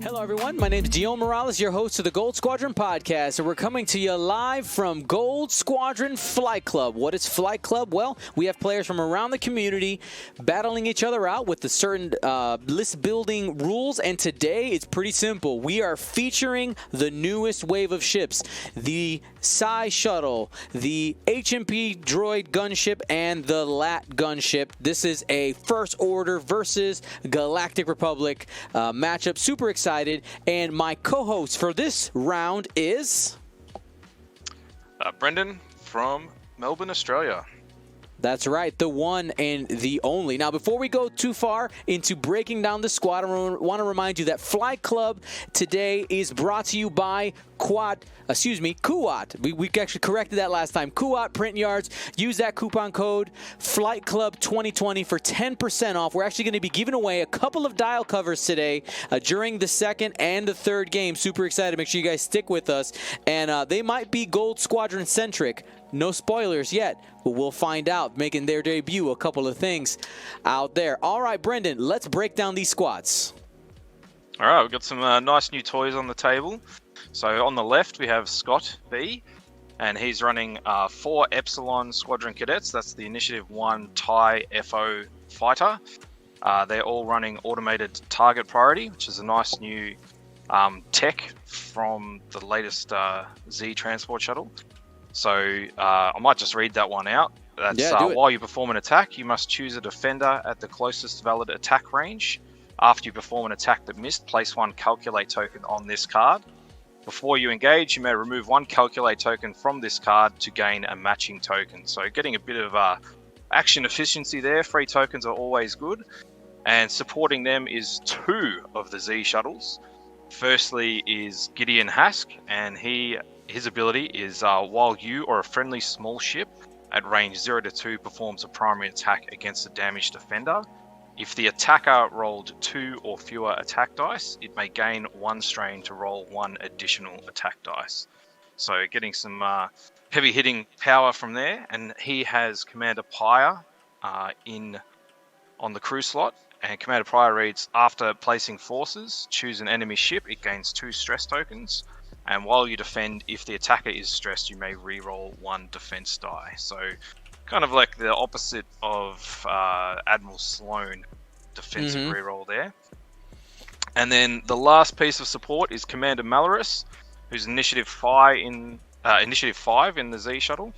Hello, everyone. My name is Dion Morales, your host of the Gold Squadron podcast, and we're coming to you live from Gold Squadron Flight Club. What is Flight Club? Well, we have players from around the community battling each other out with the certain list-building rules, and today it's pretty simple. We are featuring the newest wave of ships, the Psi Shuttle, the HMP Droid gunship, and the LAT gunship. This is a First Order versus Galactic Republic matchup. Super excited. And my co-host for this round is Brendan from Melbourne, Australia. That's right, the one and the only. Now, before we go too far into breaking down the squad, I want to remind you that Flight Club today is brought to you by Kuat. We actually corrected that last time. Kuat Print Yards. Use that coupon code Flight Club 2020 for 10% off. We're actually going to be giving away a couple of dial covers today during the second and the third game. Super excited. Make sure you guys stick with us. And they might be Gold Squadron centric. No spoilers yet, but we'll find out. Making their debut, a couple of things out there. All right, Brendan, let's break down these squads. All right, we've got some nice new toys on the table. So on the left, we have Scott B, and he's running 4 Epsilon Squadron Cadets. That's the Initiative 1 TIE FO fighter. They're all running automated target priority, which is a nice new tech from the latest Z transport shuttle. So I might just read that one out. That's while you perform an attack, you must choose a defender at the closest valid attack range. After you perform an attack that missed, place 1 calculate token on this card. Before you engage, you may remove 1 calculate token from this card to gain a matching token. So getting a bit of action efficiency there. Free tokens are always good. And supporting them is 2 of the Z shuttles. Firstly is Gideon Hask, and his ability is while you or a friendly small ship at range 0 to 2 performs a primary attack against a damaged defender. If the attacker rolled 2 or fewer attack dice, it may gain 1 strain to roll 1 additional attack dice. So getting some heavy hitting power from there. And he has Commander Pyre on the crew slot. And Commander Pyre reads, after placing forces, choose an enemy ship. It gains 2 stress tokens. And while you defend, if the attacker is stressed, you may re-roll 1 defense die. So kind of like the opposite of Admiral Sloan defensive reroll there. And then the last piece of support is Commander Malorus, who's Initiative 5 in the Z shuttle.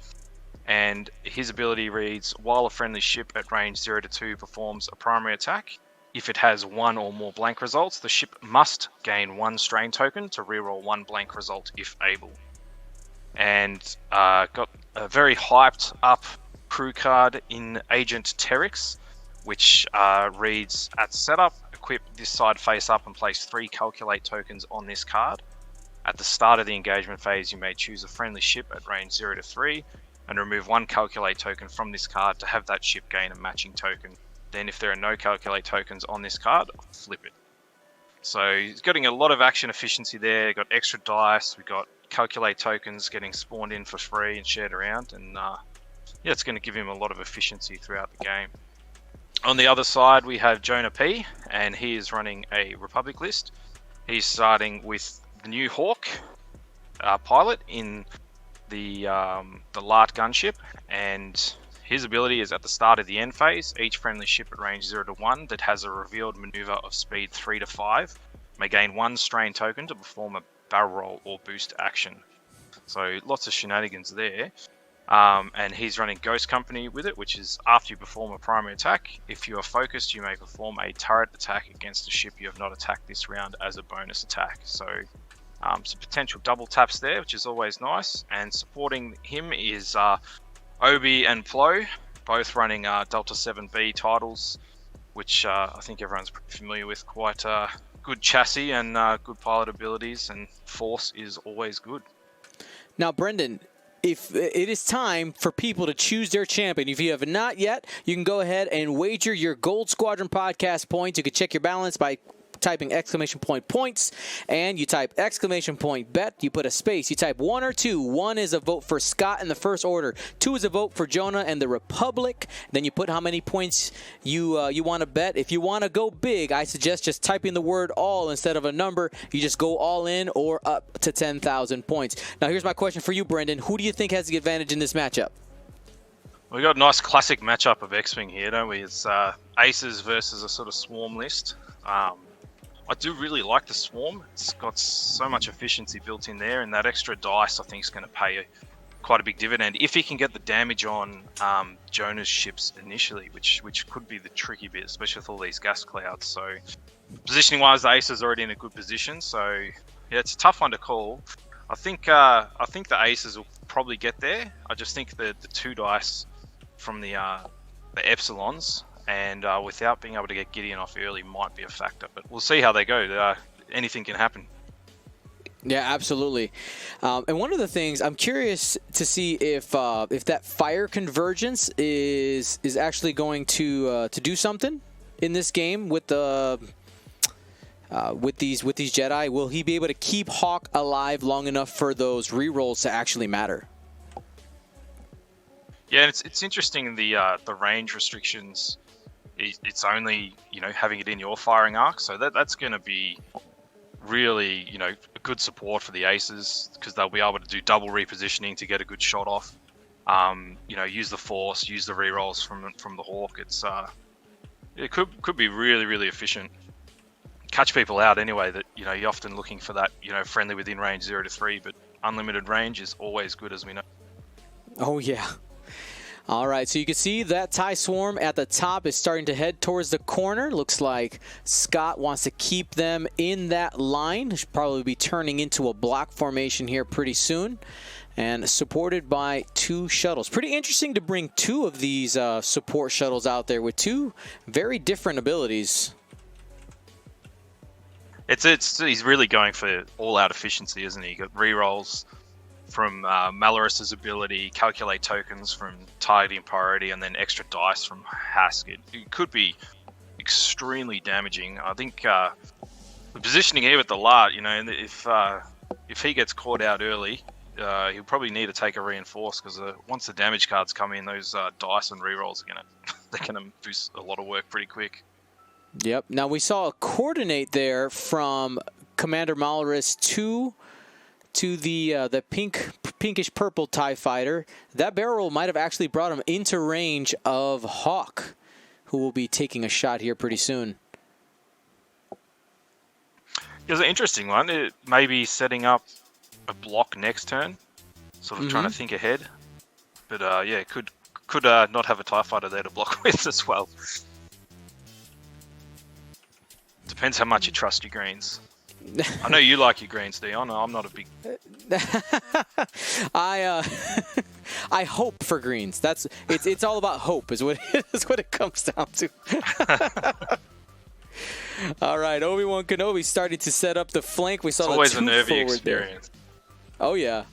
And his ability reads, while a friendly ship at range 0 to 2 performs a primary attack, if it has 1 or more blank results, the ship must gain 1 strain token to reroll 1 blank result if able. And got a very hyped up crew card in Agent Terex, which reads, at setup, equip this side face up and place 3 calculate tokens on this card. At the start of the engagement phase, you may choose a friendly ship at range 0 to 3 and remove 1 calculate token from this card to have that ship gain a matching token. Then if there are no calculate tokens on this card, flip it. So he's getting a lot of action efficiency there. Got extra dice, we've got calculate tokens getting spawned in for free and shared around, and it's going to give him a lot of efficiency throughout the game. On the other side, we have Jonah P, and he is running a Republic list. He's starting with the new Hawk pilot in the LAT gunship, and his ability is at the start of the end phase. Each friendly ship at range 0 to 1 that has a revealed maneuver of speed 3 to 5 may gain 1 strain token to perform a barrel roll or boost action. So lots of shenanigans there. And he's running Ghost Company with it, which is after you perform a primary attack, if you are focused, you may perform a turret attack against a ship you have not attacked this round as a bonus attack. So some potential double taps there, which is always nice. And supporting him is Obi and Plo, both running Delta 7B titles, which I think everyone's pretty familiar with. Quite good chassis and good pilot abilities, and force is always good. Now, Brendan, if it is time for people to choose their champion, if you have not yet, you can go ahead and wager your Gold Squadron podcast points. You can check your balance by typing exclamation point points, and you type exclamation point bet. You put a space. You type 1 or 2. 1 is a vote for Scott in the first order. 2 is a vote for Jonah and the Republic. Then you put how many points you want to bet. If you want to go big, I suggest just typing the word all instead of a number. You just go all in or up to 10,000 points. Now, here's my question for you, Brendan. Who do you think has the advantage in this matchup? We got a nice classic matchup of X-Wing here, don't we? It's Aces versus a sort of Swarm list. I do really like the Swarm. It's got so much efficiency built in there, and that extra dice I think is going to pay quite a big dividend if he can get the damage on Jonah's ships initially, which could be the tricky bit, especially with all these gas clouds. So positioning wise, the Ace is already in a good position. So yeah, it's a tough one to call. I think the Aces will probably get there. I just think the 2 dice from the Epsilons and without being able to get Gideon off early might be a factor, but we'll see how they go. Anything can happen. Yeah, absolutely. And one of the things I'm curious to see if that fire convergence is actually going to do something in this game with the with these Jedi. Will he be able to keep Hawk alive long enough for those rerolls to actually matter? Yeah, it's interesting, the range restrictions. It's only, having it in your firing arc, so that's going to be really, a good support for the Aces, because they'll be able to do double repositioning to get a good shot off. Use the Force, use the rerolls from the Hawk. It could be really, really efficient. Catch people out anyway. That you're often looking for that, friendly within range 0 to 3, but unlimited range is always good, as we know. Oh yeah. All right, so you can see that TIE Swarm at the top is starting to head towards the corner. Looks like Scott wants to keep them in that line. Should probably be turning into a block formation here pretty soon. And supported by 2 shuttles. Pretty interesting to bring 2 of these support shuttles out there with 2 very different abilities. He's really going for all-out efficiency, isn't he? You got rerolls from Malorus's ability, calculate tokens from targeting priority, and then extra dice from Hask. It could be extremely damaging. I think the positioning here with the Lart, if he gets caught out early, he'll probably need to take a reinforce, because once the damage cards come in, those dice and rerolls are gonna boost a lot of work pretty quick. Yep. Now we saw a coordinate there from Commander Malorus to the pinkish purple TIE fighter. That barrel roll might have actually brought him into range of Hawk, who will be taking a shot here pretty soon. It's an interesting one. It may be setting up a block next turn, sort of trying to think ahead. But yeah, could not have a TIE fighter there to block with as well. Depends how much you trust your greens. I know you like your greens, Dion. I'm not a big. I hope for greens. It's all about hope, is what it comes down to. All right, Obi-Wan Kenobi starting to set up the flank. We saw it's always a nervy experience. There. Oh yeah.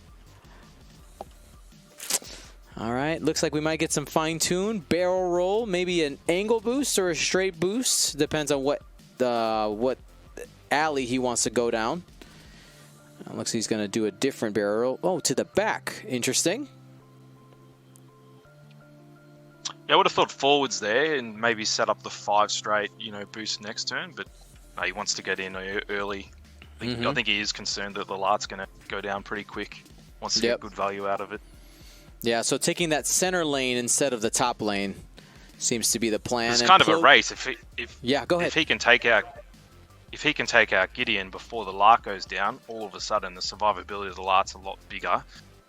All right, looks like we might get some fine-tune barrel roll, maybe an angle boost or a straight boost. Depends on what alley he wants to go down. Looks like he's going to do a different barrel roll. Oh, to the back. Interesting. Yeah, I would have thought forwards there and maybe set up the 5 straight, boost next turn, but he wants to get in early. I think he is concerned that the Lart's going to go down pretty quick. Wants to get good value out of it. Yeah, so taking that center lane instead of the top lane seems to be the plan. It's kind of a race. Yeah, go ahead. If he can take out Gideon before the Lart goes down, all of a sudden the survivability of the Lart's a lot bigger,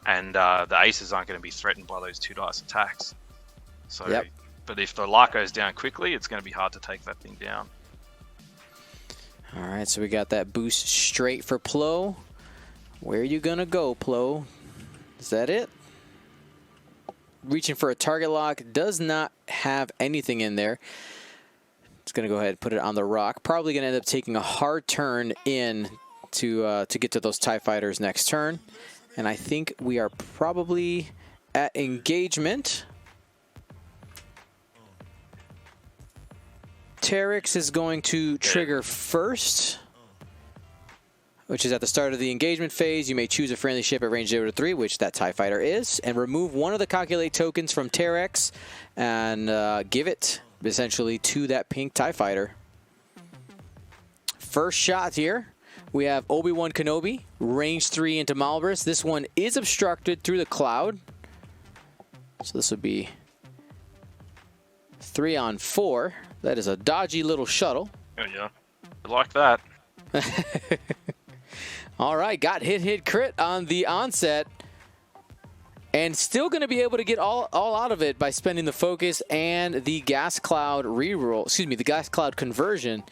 and the Aces aren't going to be threatened by those 2 dice attacks. So, But if the Lart goes down quickly, it's going to be hard to take that thing down. All right, so we got that boost straight for Plo. Where are you going to go, Plo? Is that it? Reaching for a target lock. Does not have anything in there. It's going to go ahead and put it on the rock. Probably going to end up taking a hard turn in to get to those TIE fighters next turn. And I think we are probably at engagement. Terex is going to trigger first, which is at the start of the engagement phase. You may choose a friendly ship at range 0 to 3, which that TIE fighter is, and remove one of the calculate tokens from Terex and give it essentially to that pink TIE fighter. First shot here. We have Obi-Wan Kenobi, range 3 into Malbris. This one is obstructed through the cloud. So this would be 3 on 4. That is a dodgy little shuttle. Oh, yeah. I like that. All right, got hit, crit on the onset. And still going to be able to get all out of it by spending the focus and the gas cloud reroll. Excuse me, the gas cloud conversion.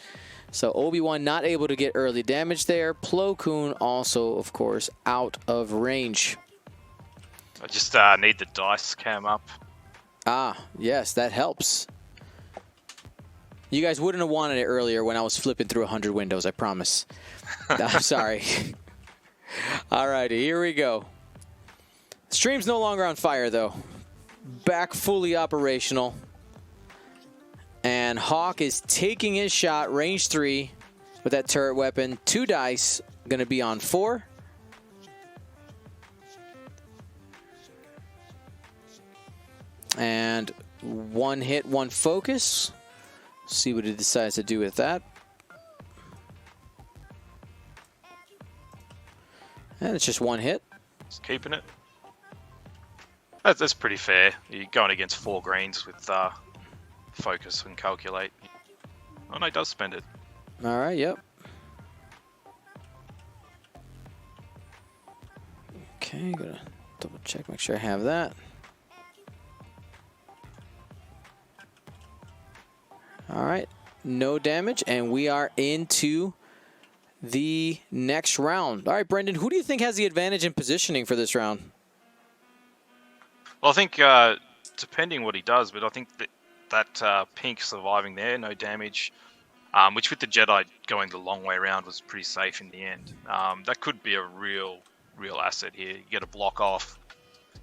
So Obi-Wan not able to get early damage there. Plo Koon also, of course, out of range. I just need the dice cam up. Ah, yes, that helps. You guys wouldn't have wanted it earlier when I was flipping through 100 windows, I promise. I'm sorry. All righty, here we go. Stream's no longer on fire, though. Back fully operational. And Hawk is taking his shot, range 3, with that turret weapon. 2 dice, going to be on 4. And 1 hit, 1 focus. See what he decides to do with that. And it's just 1 hit. Just keeping it. That's pretty fair. You're going against 4 greens with focus and calculate. Oh no, he does spend it. All right, yep. Okay, gotta double check, make sure I have that. All right, no damage, and we are into the next round. All right, Brendan, who do you think has the advantage in positioning for this round? Well, I think depending what he does, but I think that pink surviving there, no damage, which with the Jedi going the long way around was pretty safe in the end. That could be a real asset here. You get a block off,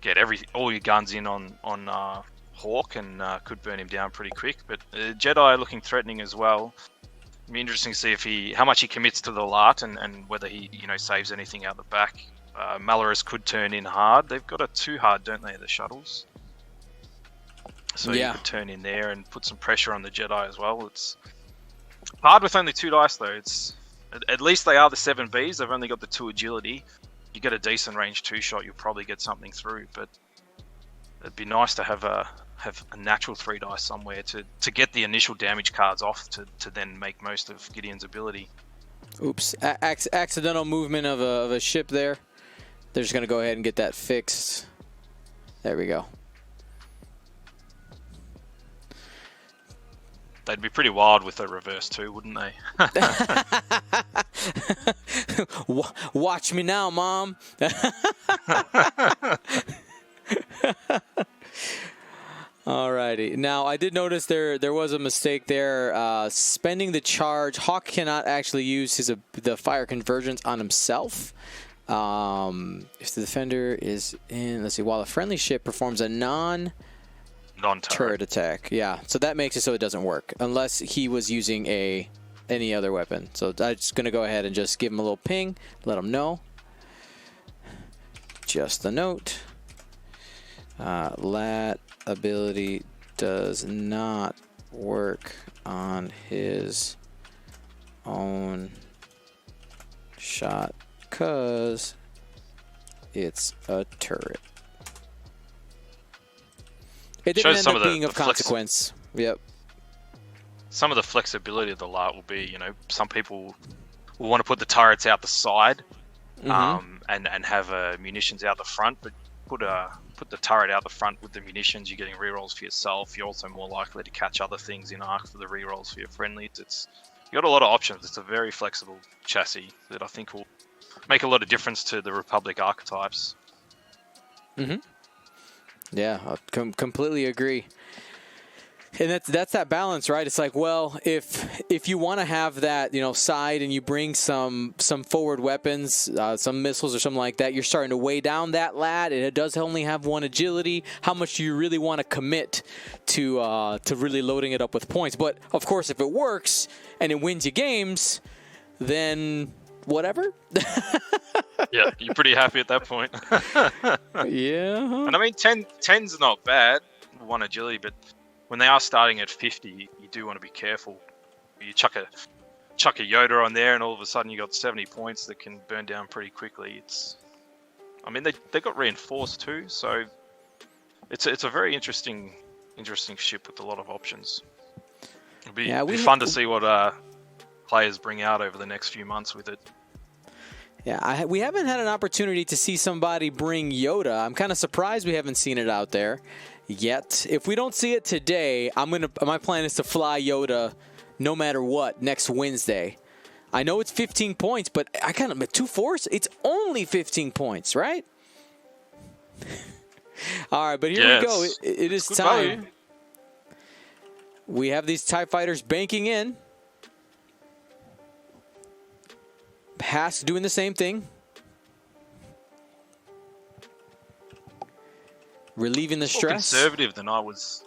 get all your guns in on Hawk, and could burn him down pretty quick. But Jedi looking threatening as well. It'll be interesting to see if how much he commits to the LART and whether he saves anything out the back. Malaris could turn in hard. They've got a 2 hard, don't they, the shuttles? So you could turn in there and put some pressure on the Jedi as well. It's hard with only 2 dice, though. It's at least they are the 7Bs. They've only got the 2 agility. You get a decent range 2 shot, you'll probably get something through. But it'd be nice to have a natural 3 dice somewhere to get the initial damage cards off to then make most of Gideon's ability. Oops, accidental movement of a ship there. They're just going to go ahead and get that fixed. There we go. They'd be pretty wild with a reverse too, wouldn't they? Watch me now, Mom. Alrighty. Now, I did notice there was a mistake there. Spending the charge, Hawk cannot actually use the fire convergence on himself. If the defender is in, let's see, while a friendly ship performs a non-turret attack. Yeah, so that makes it so it doesn't work unless he was using any other weapon. So I'm just going to go ahead and just give him a little ping, let him know. Just a note. LAT ability does not work on his own shot because it's a turret. It didn't end up being of consequence. Yep. Some of the flexibility of the LART will be, some people will want to put the turrets out the side, and have munitions out the front, but put the turret out the front with the munitions, you're getting rerolls for yourself. You're also more likely to catch other things in arc for the rerolls for your friendly. You got a lot of options. It's a very flexible chassis that I think will make a lot of difference to the Republic archetypes. Yeah, I completely agree. And that's that balance, right? It's like, well, if you want to have that, side, and you bring some forward weapons, some missiles or something like that, you're starting to weigh down that lad, and it does only have 1 agility. How much do you really want to commit to really loading it up with points? But of course, if it works and it wins you games, then whatever. Yeah, you're pretty happy at that point. Yeah. And I mean, 10's not bad, 1 agility, but when they are starting at 50, you do want to be careful. You chuck a Yoda on there, and all of a sudden you got 70 points that can burn down pretty quickly. I mean, they got reinforced too, so it's a very interesting ship with a lot of options. It'll be fun to see what players bring out over the next few months with it. Yeah, we haven't had an opportunity to see somebody bring Yoda. I'm kind of surprised we haven't seen it out there yet. If we don't see it today, my plan is to fly Yoda no matter what next Wednesday. I know it's 15 points, but I kind of 2 force. It's only 15 points, right? All right, but here we go. It is time. Value. We have these TIE fighters banking in. Hask doing the same thing. Relieving the stress. More conservative than I was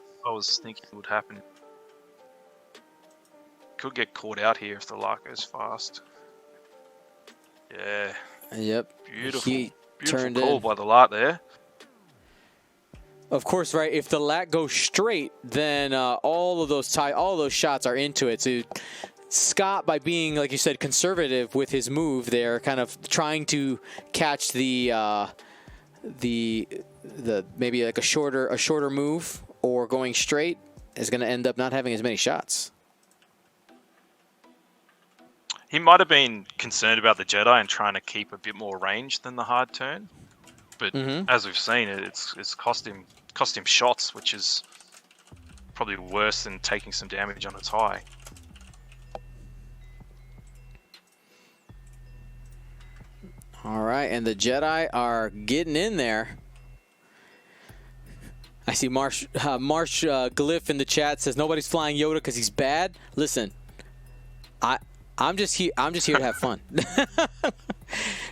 thinking would happen. Could get caught out here if the lark goes fast. Yeah. Yep. Beautiful call by the lark there. Of course, right. If the lat goes straight, then all of those shots are into it. So Scott, by being, like you said, conservative with his move there, kind of trying to catch the maybe like a shorter move or going straight, is going to end up not having as many shots. He might have been concerned about the Jedi and trying to keep a bit more range than the hard turn, but as we've seen, it's cost him shots, which is probably worse than taking some damage on a tie. All right, and the Jedi are getting in there. I see Marsh Glyph in the chat says nobody's flying Yoda because he's bad. Listen, I'm just here to have fun.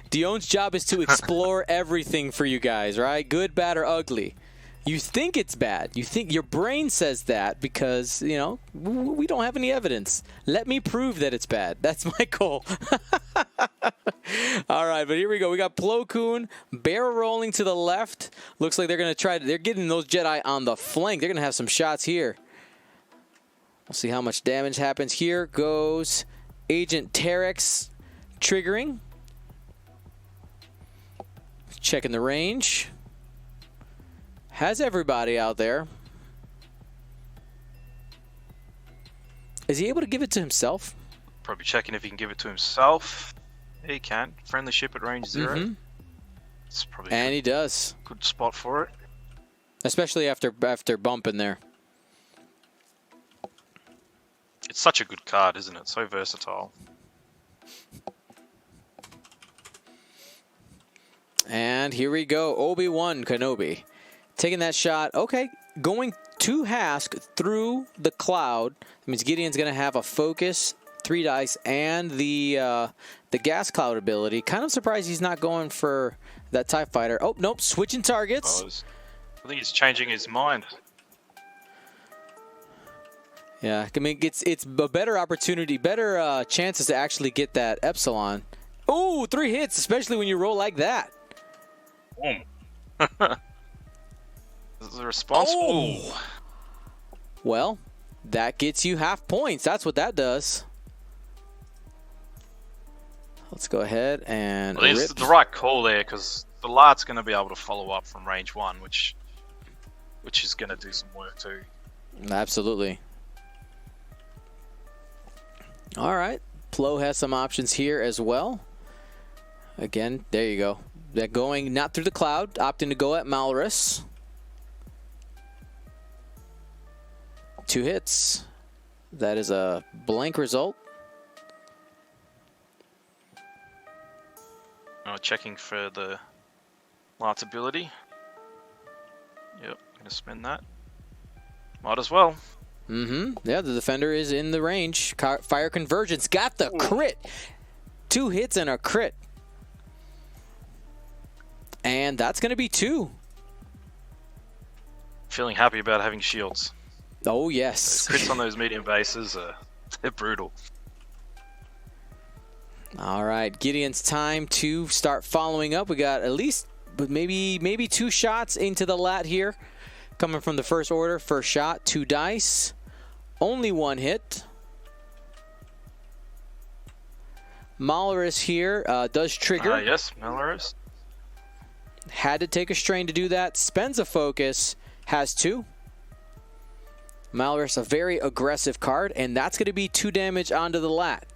Dion's job is to explore everything for you guys, right? Good, bad, or ugly. You think it's bad. You think your brain says that because, we don't have any evidence. Let me prove that it's bad. That's my goal. All right, but here we go. We got Plo Koon barrel rolling to the left. Looks like they're going to they're getting those Jedi on the flank. They're going to have some shots here. We'll see how much damage happens. Here goes Agent Terex triggering. Checking the range. Has everybody out there. Is he able to give it to himself? Probably checking if he can give it to himself. Yeah, he can. Friendly ship at range 0. It's probably he does. Good spot for it. Especially after bumping there. It's such a good card, isn't it? So versatile. And here we go. Obi-Wan Kenobi. Taking that shot. Okay. Going to Hask through the cloud. That means Gideon's going to have a focus, 3 dice, and the gas cloud ability. Kind of surprised he's not going for that TIE fighter. Oh, nope. Switching targets. I think he's changing his mind. Yeah, I mean, it's a better opportunity, better chances to actually get that Epsilon. Oh, 3 hits, especially when you roll like that. Boom. This is a response. Oh. Well, that gets you half points. That's what that does. Let's go ahead and rip. It's the right call there because the Lart's going to be able to follow up from range 1, which is going to do some work too. Absolutely. All right. Plo has some options here as well. Again, there you go. They're going not through the cloud, opting to go at Malrus. 2 hits. That is a blank result. Checking for the Lart's ability. Yep, I'm going to spend that. Might as well. Yeah, the defender is in the range. Fire Convergence got the crit. 2 hits and a crit. And that's going to be 2. Feeling happy about having shields. Oh, yes. Those crits on those medium bases, they're brutal. All right, Gideon's time to start following up. We got at least maybe 2 shots into the lat here. Coming from the first order, first shot, 2 dice. Only 1 hit. Malorus here does trigger. Yes, Malorus. Had to take a strain to do that. Spends a focus, has 2. Malorus, a very aggressive card, and that's going to be 2 damage onto the lat.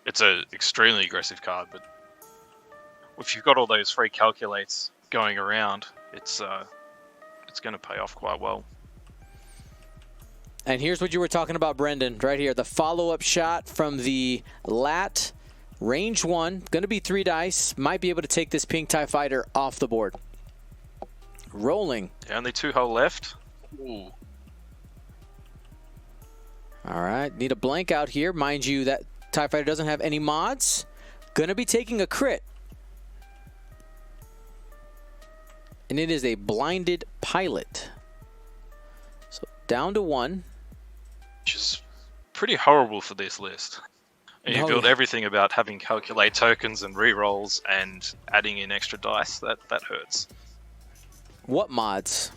It's an extremely aggressive card, but if you've got all those free calculates going around, it's going to pay off quite well. And here's what you were talking about, Brendan, right here. The follow-up shot from the lat, range 1, going to be 3 dice. Might be able to take this pink TIE fighter off the board. Rolling. Yeah, only 2 hull left. Ooh. All right, need a blank out here. Mind you, that TIE fighter doesn't have any mods. Going to be taking a crit. And it is a blinded pilot. So down to 1. Which is pretty horrible for this list. And you build everything about having calculate tokens and rerolls and adding in extra dice. That hurts. What mods?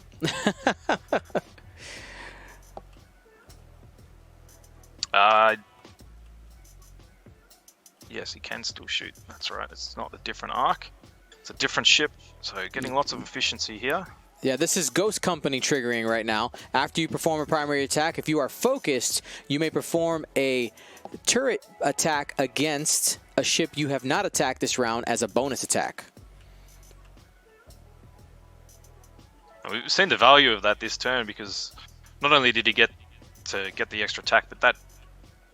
Yes, he can still shoot. That's right. It's not a different arc. It's a different ship. So getting lots of efficiency here. Yeah, this is Ghost Company triggering right now. After you perform a primary attack, if you are focused, you may perform a turret attack against a ship you have not attacked this round as a bonus attack. We've seen the value of that this turn because not only did he get the extra attack, but that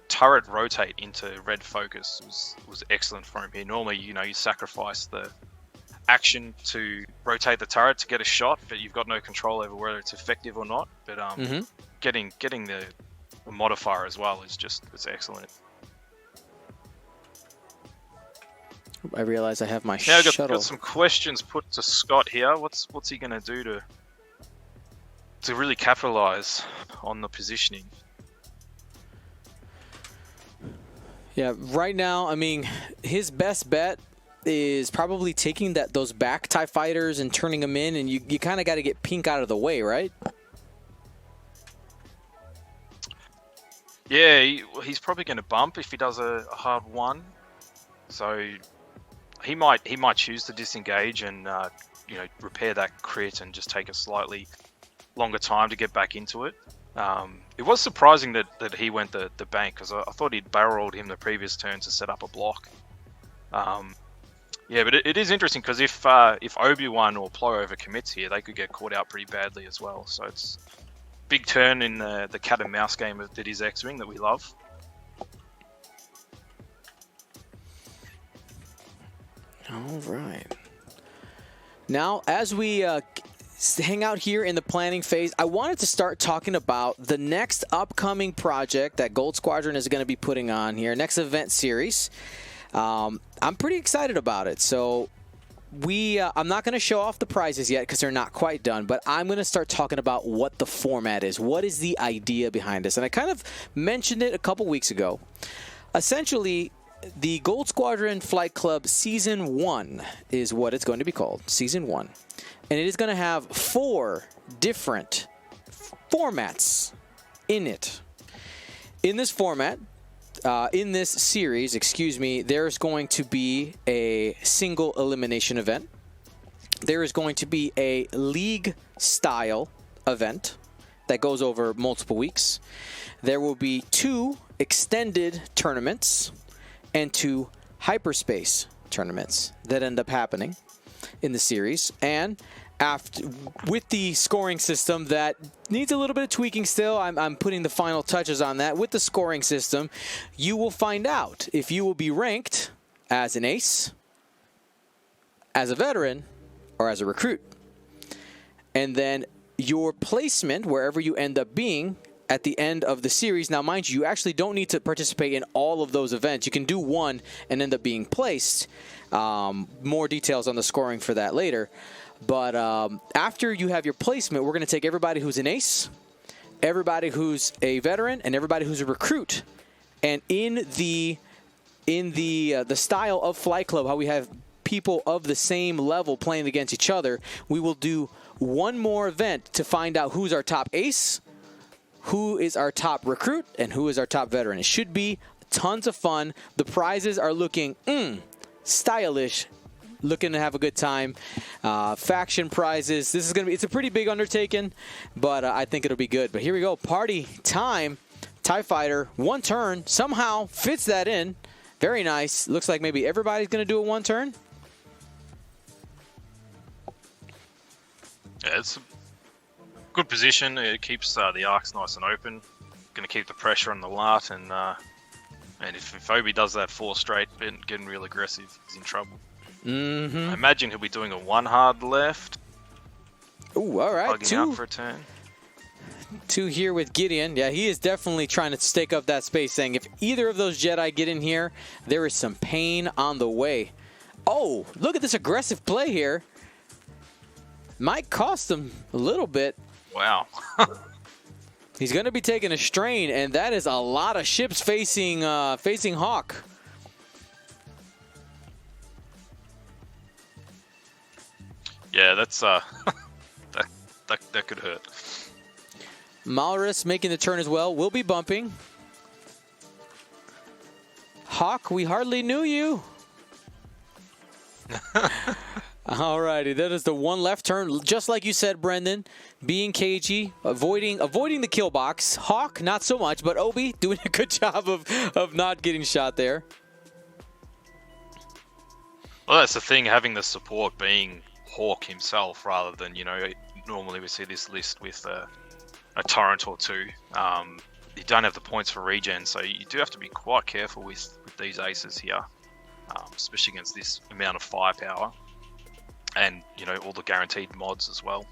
turret rotate into red focus was excellent for him here. Normally, you sacrifice the action to rotate the turret to get a shot, but you've got no control over whether it's effective or not. But getting the modifier as well is it's excellent. I realize I have my shuttle. Got some questions put to Scott here. What's he going to do to really capitalize on the positioning? Yeah, right now, I mean, his best bet is probably taking those back TIE fighters and turning them in, and you kind of got to get pink out of the way, right? Yeah, he's probably going to bump if he does a hard 1. So he might choose to disengage and repair that crit and just take a slightly longer time to get back into it. It was surprising that he went the bank because I thought he'd barrel rolled him the previous turn to set up a block. Yeah, but it is interesting because if Obi-Wan or Plo overcommits here, they could get caught out pretty badly as well. So it's a big turn in the cat and mouse game that is X-Wing that we love. All right. Now, as we hang out here in the planning phase, I wanted to start talking about the next upcoming project that Gold Squadron is going to be putting on here, next event series. I'm pretty excited about it. So I'm not going to show off the prizes yet because they're not quite done, but I'm going to start talking about what the format is. What is the idea behind this? And I kind of mentioned it a couple weeks ago. Essentially, the Gold Squadron Flight Club Season 1 is what it's going to be called, Season 1. And it is going to have 4 different formats in it. In this format, in this series, there's going to be a single elimination event. There is going to be a league-style event that goes over multiple weeks. There will be 2 extended tournaments and 2 hyperspace tournaments that end up happening in the series. And with the scoring system that needs a little bit of tweaking still, I'm putting the final touches on that. With the scoring system, you will find out if you will be ranked as an ace, as a veteran, or as a recruit. and then your placement, wherever you end up being at the end of the series. Now, mind you, you actually don't need to participate in all of those events. You can do one and end up being placed. More details on the scoring for that later. But after you have your placement, we're going to take everybody who's an ace, everybody who's a veteran, and everybody who's a recruit. And in the style of Flight Club, how we have people of the same level playing against each other, we will do one more event to find out who's our top ace, who is our top recruit, and who is our top veteran. It should be tons of fun. The prizes are looking stylish, looking to have a good time. Faction prizes. This is going to be, it's a pretty big undertaking, but I think it'll be good. But here we go. Party time. TIE Fighter, one turn, somehow fits that in. Very nice. Looks like maybe everybody's going to do a one turn. Yeah, it's a good position. It keeps the arcs nice and open. Going to keep the pressure on the LART, and if Obi does that 4 straight, getting real aggressive, he's in trouble. I imagine he'll be doing a 1 hard left. Ooh, all right. Plugging out for a turn. 2 here with Gideon. Yeah, he is definitely trying to stake up that space, saying if either of those Jedi get in here, there is some pain on the way. Oh, look at this aggressive play here. Might cost him a little bit. Wow. He's going to be taking a strain, and that is a lot of ships facing Hawk. Yeah, that's that could hurt. Malrus making the turn as well. Will be bumping. Hawk, we hardly knew you. Alrighty, that is the one left turn. Just like you said, Brendan, being cagey, avoiding the kill box. Hawk, not so much, but Obi doing a good job of not getting shot there. Well, that's the thing, having the support being Hawk himself rather than, normally we see this list with a torrent or 2. You don't have the points for regen, so you do have to be quite careful with these aces here, especially against this amount of firepower. And, all the guaranteed mods as well.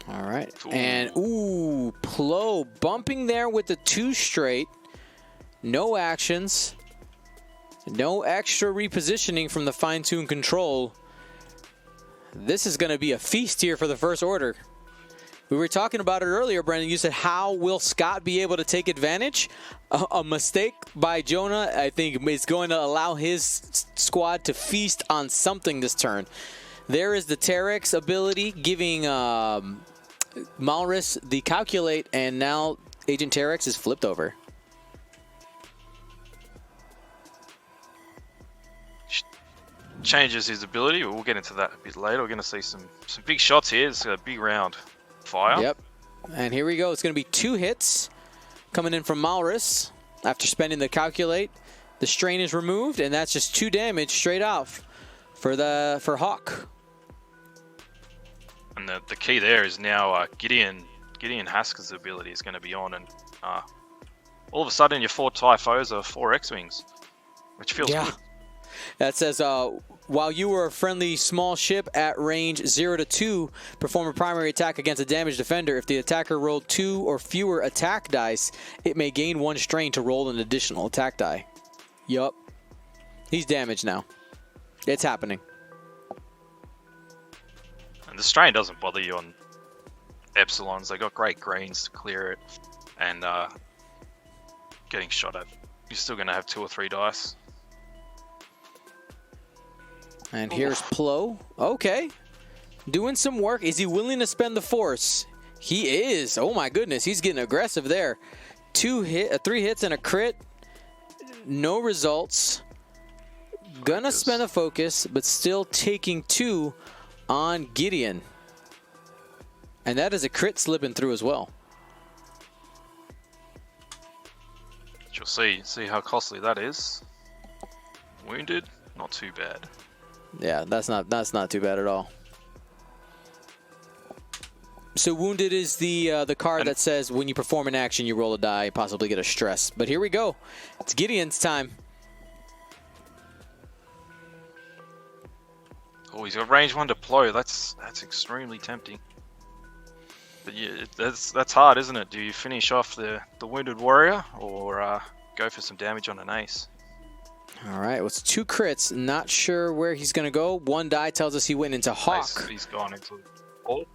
All right. Ooh. And, Plo bumping there with the 2 straight. No actions. No extra repositioning from the fine-tune control. This is going to be a feast here for the First Order. We were talking about it earlier, Brendan. You said, how will Scott be able to take advantage? A mistake by Jonah, I think, is going to allow his squad to feast on something this turn. There is the Terex ability, giving Malrus the calculate, and now Agent Terex is flipped over. Changes his ability, but we'll get into that a bit later. We're going to see some big shots here. It's a big round. Fire. Yep. And here we go. It's going to be 2 hits coming in from Malrus after spending the calculate. The strain is removed, and that's just 2 damage straight off for Hawk. And the key there is now Gideon Hasker's ability is going to be on, and all of a sudden your 4 TIE foes are 4 X-Wings, which feels good. That says, while you were a friendly small ship at range 0 to 2, perform a primary attack against a damaged defender. If the attacker rolled 2 or fewer attack dice, it may gain 1 strain to roll an additional attack die. Yup. He's damaged now. It's happening. And the strain doesn't bother you on Epsilons. They got great greens to clear it, and getting shot at, you're still going to have 2 or 3 dice. And here's Plo. Okay. Doing some work. Is he willing to spend the force? He is. Oh my goodness. He's getting aggressive there. 3 hits and a crit. No results. Gonna spend the focus, but still taking 2 on Gideon. And that is a crit slipping through as well. You'll see how costly that is. Wounded, not too bad. Yeah, that's not too bad at all. So wounded is the card that says when you perform an action, you roll a die, possibly get a stress. But here we go. It's Gideon's time. Oh, he's got range 1 deploy. That's extremely tempting. But yeah, that's hard, isn't it? Do you finish off the wounded warrior or go for some damage on an ace? All right, well, it's 2 crits. Not sure where he's going to go. 1 die tells us he went into Hawk. He's gone into Hawk.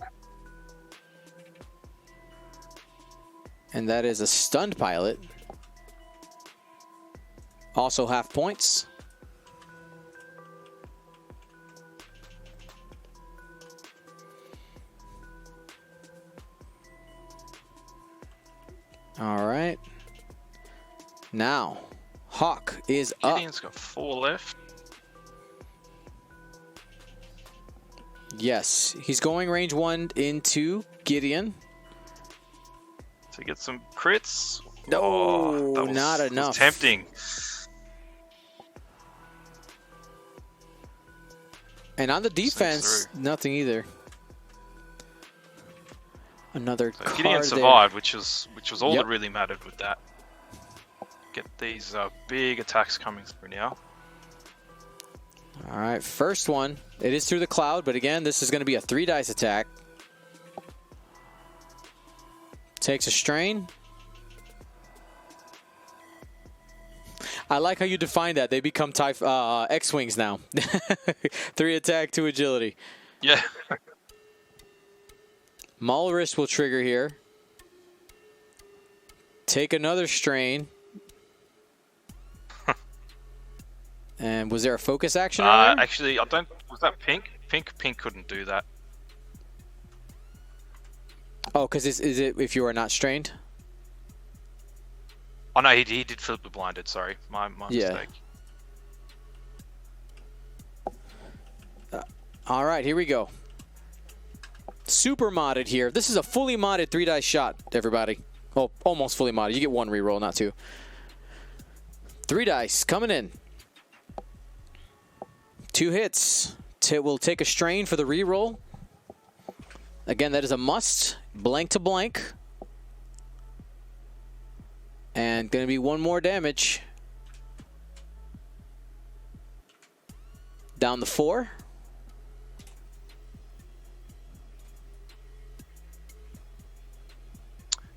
And that is a stunned pilot. Also half points. All right. Now, Hawk is up. Gideon's got 4 left. Yes, he's going range 1 into Gideon. To get some crits. No, that was, not enough. Was tempting. And on the defense, nothing either. Another so card Gideon survived, which was all that really mattered with that. Get these big attacks coming through now. All right, first one. It is through the cloud, but again, this is going to be a 3 dice attack. Takes a strain. I like how you define that. They become X-Wings now. 3 attack, 2 agility. Yeah. Malrus will trigger here. Take another strain. And was there a focus action earlier? Actually, I don't. Was that pink? Pink couldn't do that. Oh, because is it if you are not strained? Oh no, he did flip the blinded. Sorry, my mistake. All right, here we go. Super modded here. This is a fully modded 3 dice shot, everybody. Oh, almost fully modded. You get 1 reroll, not 2. 3 dice coming in. 2 hits. We'll take a strain for the reroll. Again, that is a must. Blank to blank. And going to be 1 more damage. Down the 4.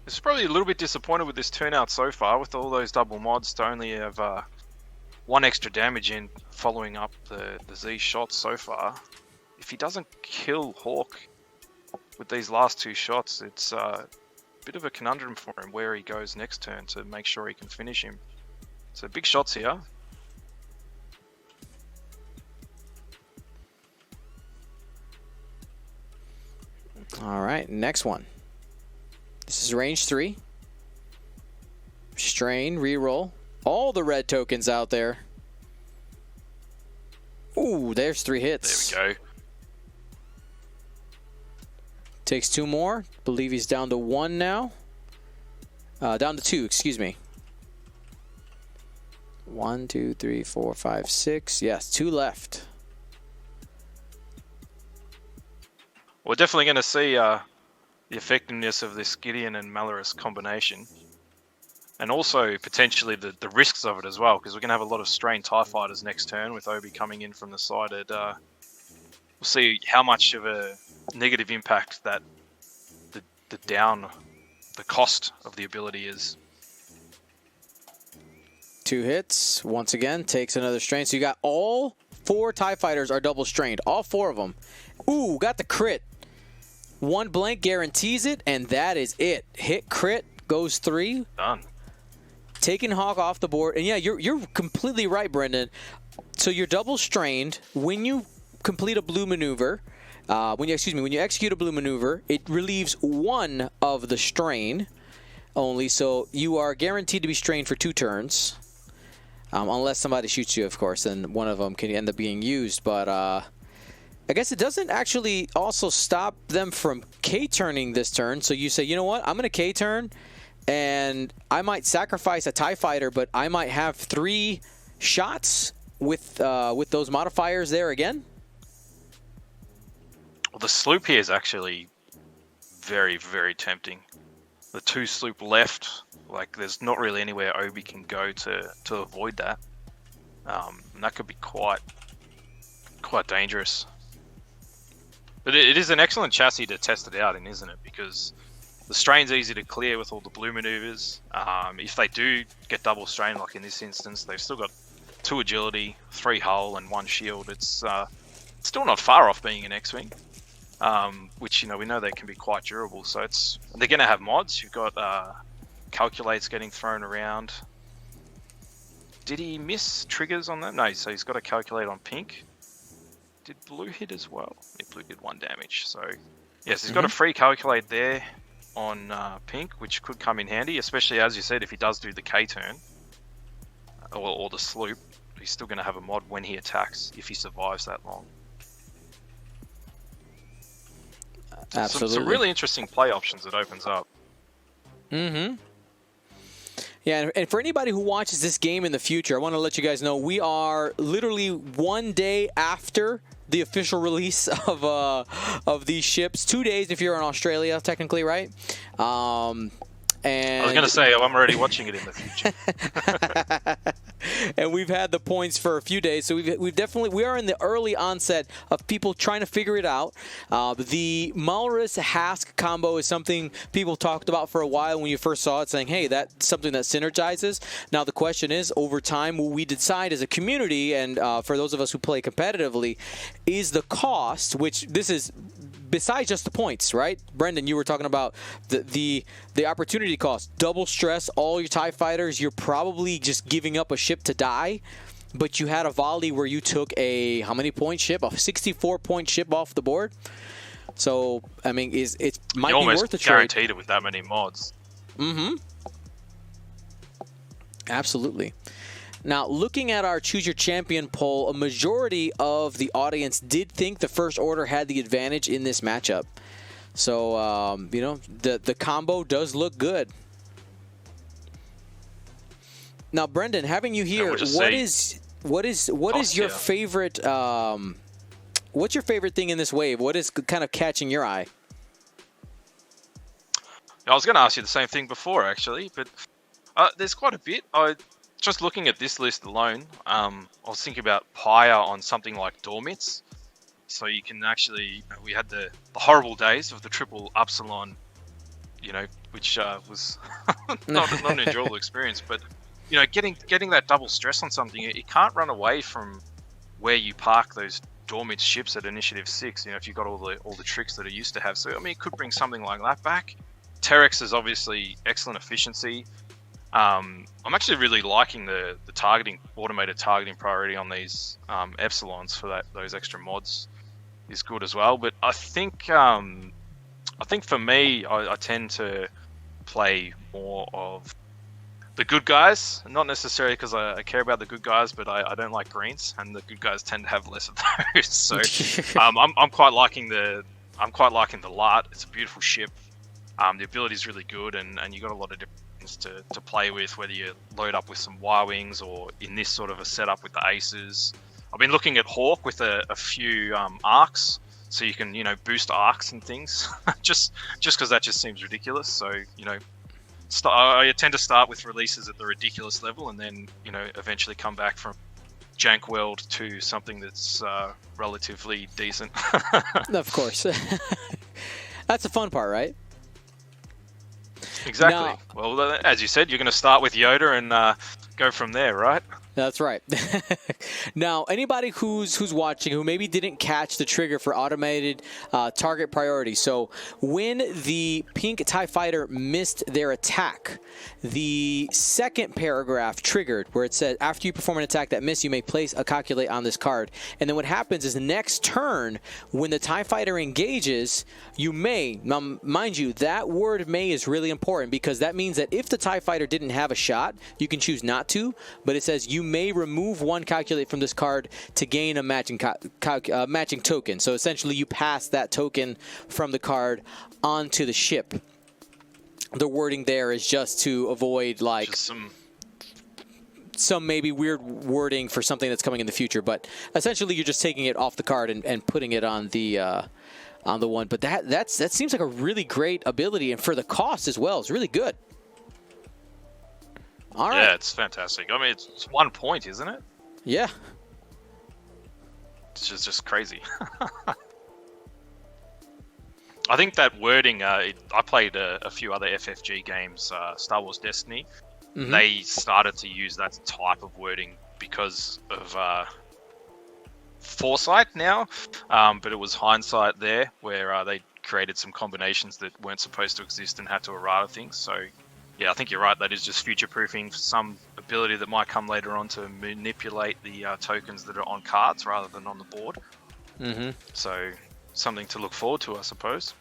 This is probably a little bit disappointed with this turnout so far, with all those double mods to only have 1 extra damage in following up the Z shots so far. If he doesn't kill Hawk with these last 2 shots, it's a bit of a conundrum for him where he goes next turn to make sure he can finish him. So big shots here. All right, next one. This is range 3. Strain, reroll. All the red tokens out there. Ooh, there's 3 hits. There we go. Takes 2 more. Believe he's down to 1 now. Down to 2, excuse me. 1, 2, 3, 4, 5, 6. Yes, 2 left. We're definitely going to see the effectiveness of this Gideon and Malrus combination. And also potentially the risks of it as well, because we're going to have a lot of strained TIE fighters next turn with Obi coming in from the side. We'll see how much of a negative impact that the cost of the ability is. 2 hits. Once again, takes another strain. So you got all 4 TIE fighters are double strained. All 4 of them. Ooh, got the crit. 1 blank guarantees it, and that is it. Hit crit, goes 3. Done. Taking Hawk off the board. And yeah, you're completely right, Brendan. So you're double strained when you complete a blue maneuver. When you execute a blue maneuver, it relieves 1 of the strain only. So you are guaranteed to be strained for 2 turns. Unless somebody shoots you, of course, then one of them can end up being used. But I guess it doesn't actually also stop them from K-turning this turn. So you say, you know what, I'm going to K-turn, and I might sacrifice a TIE fighter, but I might have 3 shots with those modifiers there again. Well, the sloop here is actually very, very tempting. The 2 sloop left, like there's not really anywhere Obi can go to avoid that. And that could be quite dangerous. But it is an excellent chassis to test it out in, isn't it? Because the strain's easy to clear with all the blue maneuvers. If they do get double strain, like in this instance, they've still got 2 agility, 3 hull, and 1 shield. It's still not far off being an X-Wing, which, you know, we know they can be quite durable. So they're going to have mods. You've got calculates getting thrown around. Did he miss triggers on that? No, so he's got a calculate on pink. Did blue hit as well? Yeah, blue did 1 damage. So yes, he's got a free calculate there on pink, which could come in handy, especially as you said, if he does do the K turn or the sloop, he's still going to have a mod when I if he survives that long. Absolutely. Some really interesting play options it opens up. Yeah, and for anybody who watches this game in the future, I want to let you guys know we are literally 1 day after the official release of these ships. 2 days if you're in Australia, technically, right? And I was going to say, I'm already watching it in the future. And we've had the points for a few days, so we are in the early onset of people trying to figure it out. The Malrus Hask combo is something people talked about for a while when you first saw it, saying, hey, that's something that synergizes. Now the question is, over time, will we decide as a community, and for those of us who play competitively, is the cost, which this is besides just the points, right? Brendan, you were talking about the opportunity cost. Double stress all your TIE fighters. You're probably just giving up a ship to die. But you had a volley where you took a how many point ship? A 64-point ship off the board. So I mean, it might be worth a trade. Guaranteed it with that many mods. Absolutely. Now, looking at our Choose Your Champion poll, a majority of the audience did think the First Order had the advantage in this matchup. So, you know, the combo does look good. Now, Brendan, having you here, what is your favorite? What's your favorite thing in this wave? What is kind of catching your eye? I was going to ask you the same thing before, actually, but there's quite a bit. Just looking at this list alone, I was thinking about Pyre on something like Dormits. So you can actually, we had the horrible days of the triple Upsilon, you know, which was not an enjoyable experience. But, you know, getting that double stress on something, it can't run away from where you park those Dormits ships at Initiative 6, you know, if you've got all the tricks that it used to have. So, I mean, it could bring something like that back. Terex is obviously excellent efficiency. I'm actually really liking the automated targeting priority on these Epsilons for those extra mods is good as well. But I think for me, I tend to play more of the good guys, not necessarily because I care about the good guys, but I don't like greens, and the good guys tend to have less of those. So I'm quite liking the Lart. It's a beautiful ship. The ability is really good, and you got a lot of different to play with, whether you load up with some Y-Wings or in this sort of a setup with the Aces. I've been looking at Hawk with a few arcs, so you can, you know, boost arcs and things, just because that just seems ridiculous. So, you know, I tend to start with releases at the ridiculous level, and then, you know, eventually come back from jank world to something that's relatively decent. Of course. That's the fun part, right? Exactly. Now, well, as you said, you're going to start with Yoda and go from there, right? That's right. Now, anybody who's watching who maybe didn't catch the trigger for automated target priority. So when the pink TIE fighter missed their attack, the second paragraph triggered where it said, after you perform an attack that missed, you may place a calculate on this card. And then what happens is the next turn, when the TIE fighter engages, you may, now mind you, that word may is really important because that means that if the TIE fighter didn't have a shot, you can choose not to, but it says you may remove one calculate from this card to gain a matching token. So essentially you pass that token from the card onto the ship. The wording there is just to avoid like some maybe weird wording for something that's coming in the future, but essentially you're just taking it off the card and putting it on the one. But that seems like a really great ability, and for the cost as well, it's really good. All right. Yeah, it's fantastic. I mean, it's 1 point, isn't it? Yeah. It's just crazy. I think that wording. I played a few other FFG games, Star Wars Destiny. Mhm. They started to use that type of wording because of foresight now, but it was hindsight there, where they created some combinations that weren't supposed to exist and had to errata things. So, yeah, I think you're right. That is just future-proofing some ability that might come later on to manipulate the tokens that are on cards rather than on the board. Mm-hmm. So, something to look forward to, I suppose.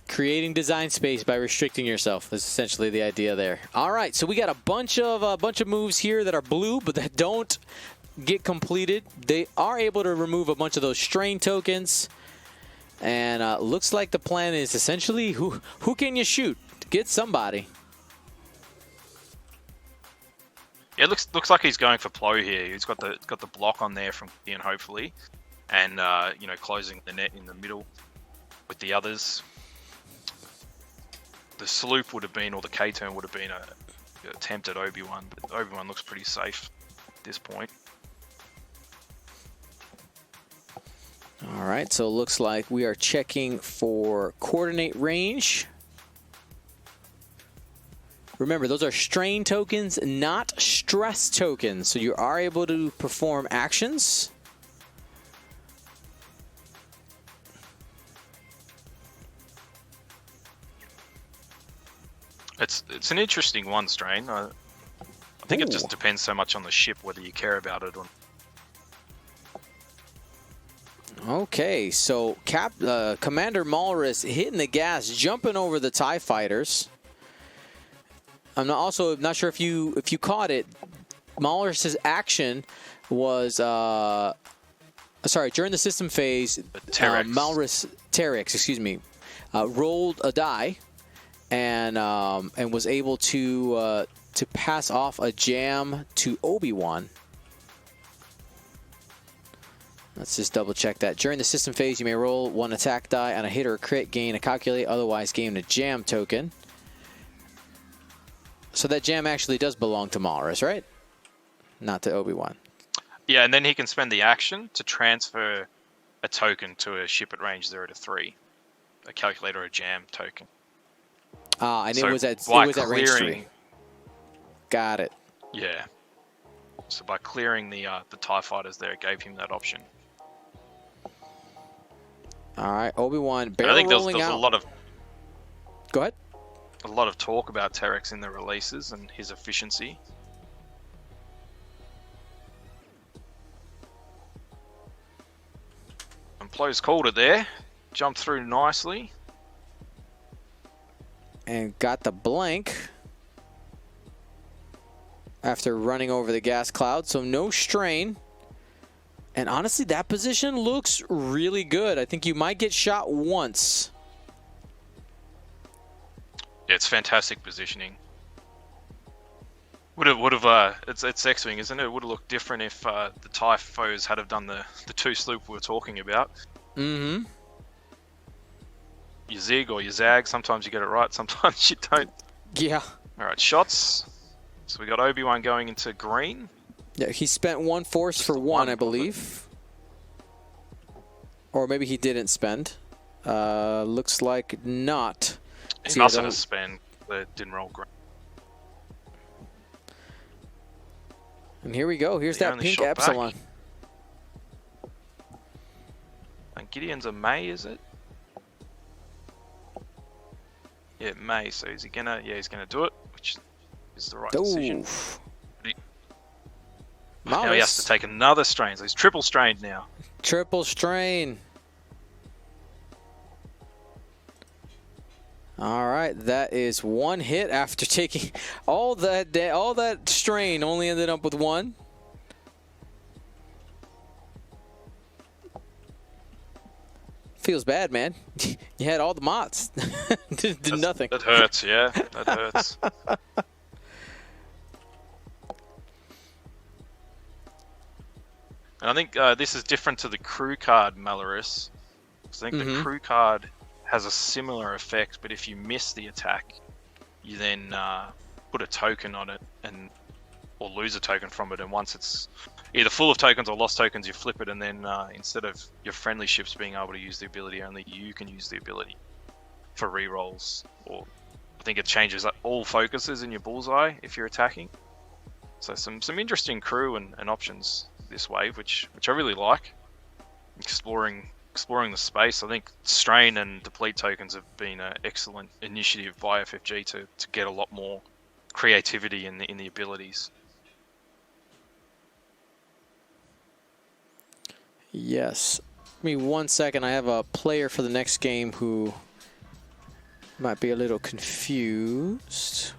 Creating design space by restricting yourself is essentially the idea there. All right, so we got a bunch of moves here that are blue, but that don't get completed. They are able to remove a bunch of those strain tokens, and looks like the plan is essentially who can you shoot? Get somebody. Yeah, it looks like he's going for Plo here. He's got the block on there from Ian, hopefully, and closing the net in the middle with the others. The sloop would have been, or the K-turn would have been a attempt at Obi-Wan, but Obi-Wan looks pretty safe at this point. All right, so it looks like we are checking for coordinate range. Remember, those are strain tokens, not stress tokens, so you are able to perform actions. It's an interesting one, Strain. I think it just depends so much on the ship whether you care about it or not. Okay, so Commander Malrus hitting the gas, jumping over the TIE fighters. I'm not sure if you caught it. Malrus's action was during the system phase. Terex, excuse me, rolled a die and was able to pass off a jam to Obi-Wan. Let's just double check that. During the system phase, you may roll one attack die on a hit or a crit, gain a calculate, otherwise gain a jam token. So that jam actually does belong to Malrus, right? Not to Obi-Wan. Yeah, and then he can spend the action to transfer a token to a ship at range 0 to 3. A calculate or a jam token. And so it was at range 3. Got it. Yeah. So by clearing the TIE fighters there, it gave him that option. All right, Obi-Wan barrel I think rolling there's out. a lot of... Go ahead. A lot of talk about Terex in the releases and his efficiency. And Plo's called it there. Jumped through nicely. And got the blank after running over the gas cloud, so no strain. And honestly, that position looks really good. I think you might get shot once. Yeah, it's fantastic positioning. Would have it's X-Wing, isn't it? It would have looked different if the TIE foes had have done the 2 sloop we were talking about. Mm-hmm. You zig or you zag. Sometimes you get it right, sometimes you don't. Yeah. All right, shots. So we got Obi-Wan going into green. Yeah, he spent 1 force for 1, I believe. Or maybe he didn't spend. Looks like not. He must have spent, but it didn't roll green. And here we go. Here's that pink Epsilon. And Gideon's a May, is it? Yeah, May. So is he gonna? Yeah, he's gonna do it, which is the right decision. Now he has to take another strain. So he's triple strained now. Triple strain. All right, that is 1 hit after taking all that strain. Only ended up with 1. Feels bad, man. You had all the mods. Did nothing. That hurts, yeah. That hurts. And I think this is different to the crew card Malrus. I think the crew card has a similar effect, but if you miss the attack, you then put a token on it or lose a token from it, and once it's either full of tokens or lost tokens, you flip it, and then instead of your friendly ships being able to use the ability, only you can use the ability for rerolls. Or I think it changes all focuses in your bullseye if you're attacking. So some interesting crew and options this wave, which I really like. Exploring the space. I think strain and deplete tokens have been an excellent initiative by FFG to get a lot more creativity in the abilities. Yes. Give me 1 second. I have a player for the next game who might be a little confused.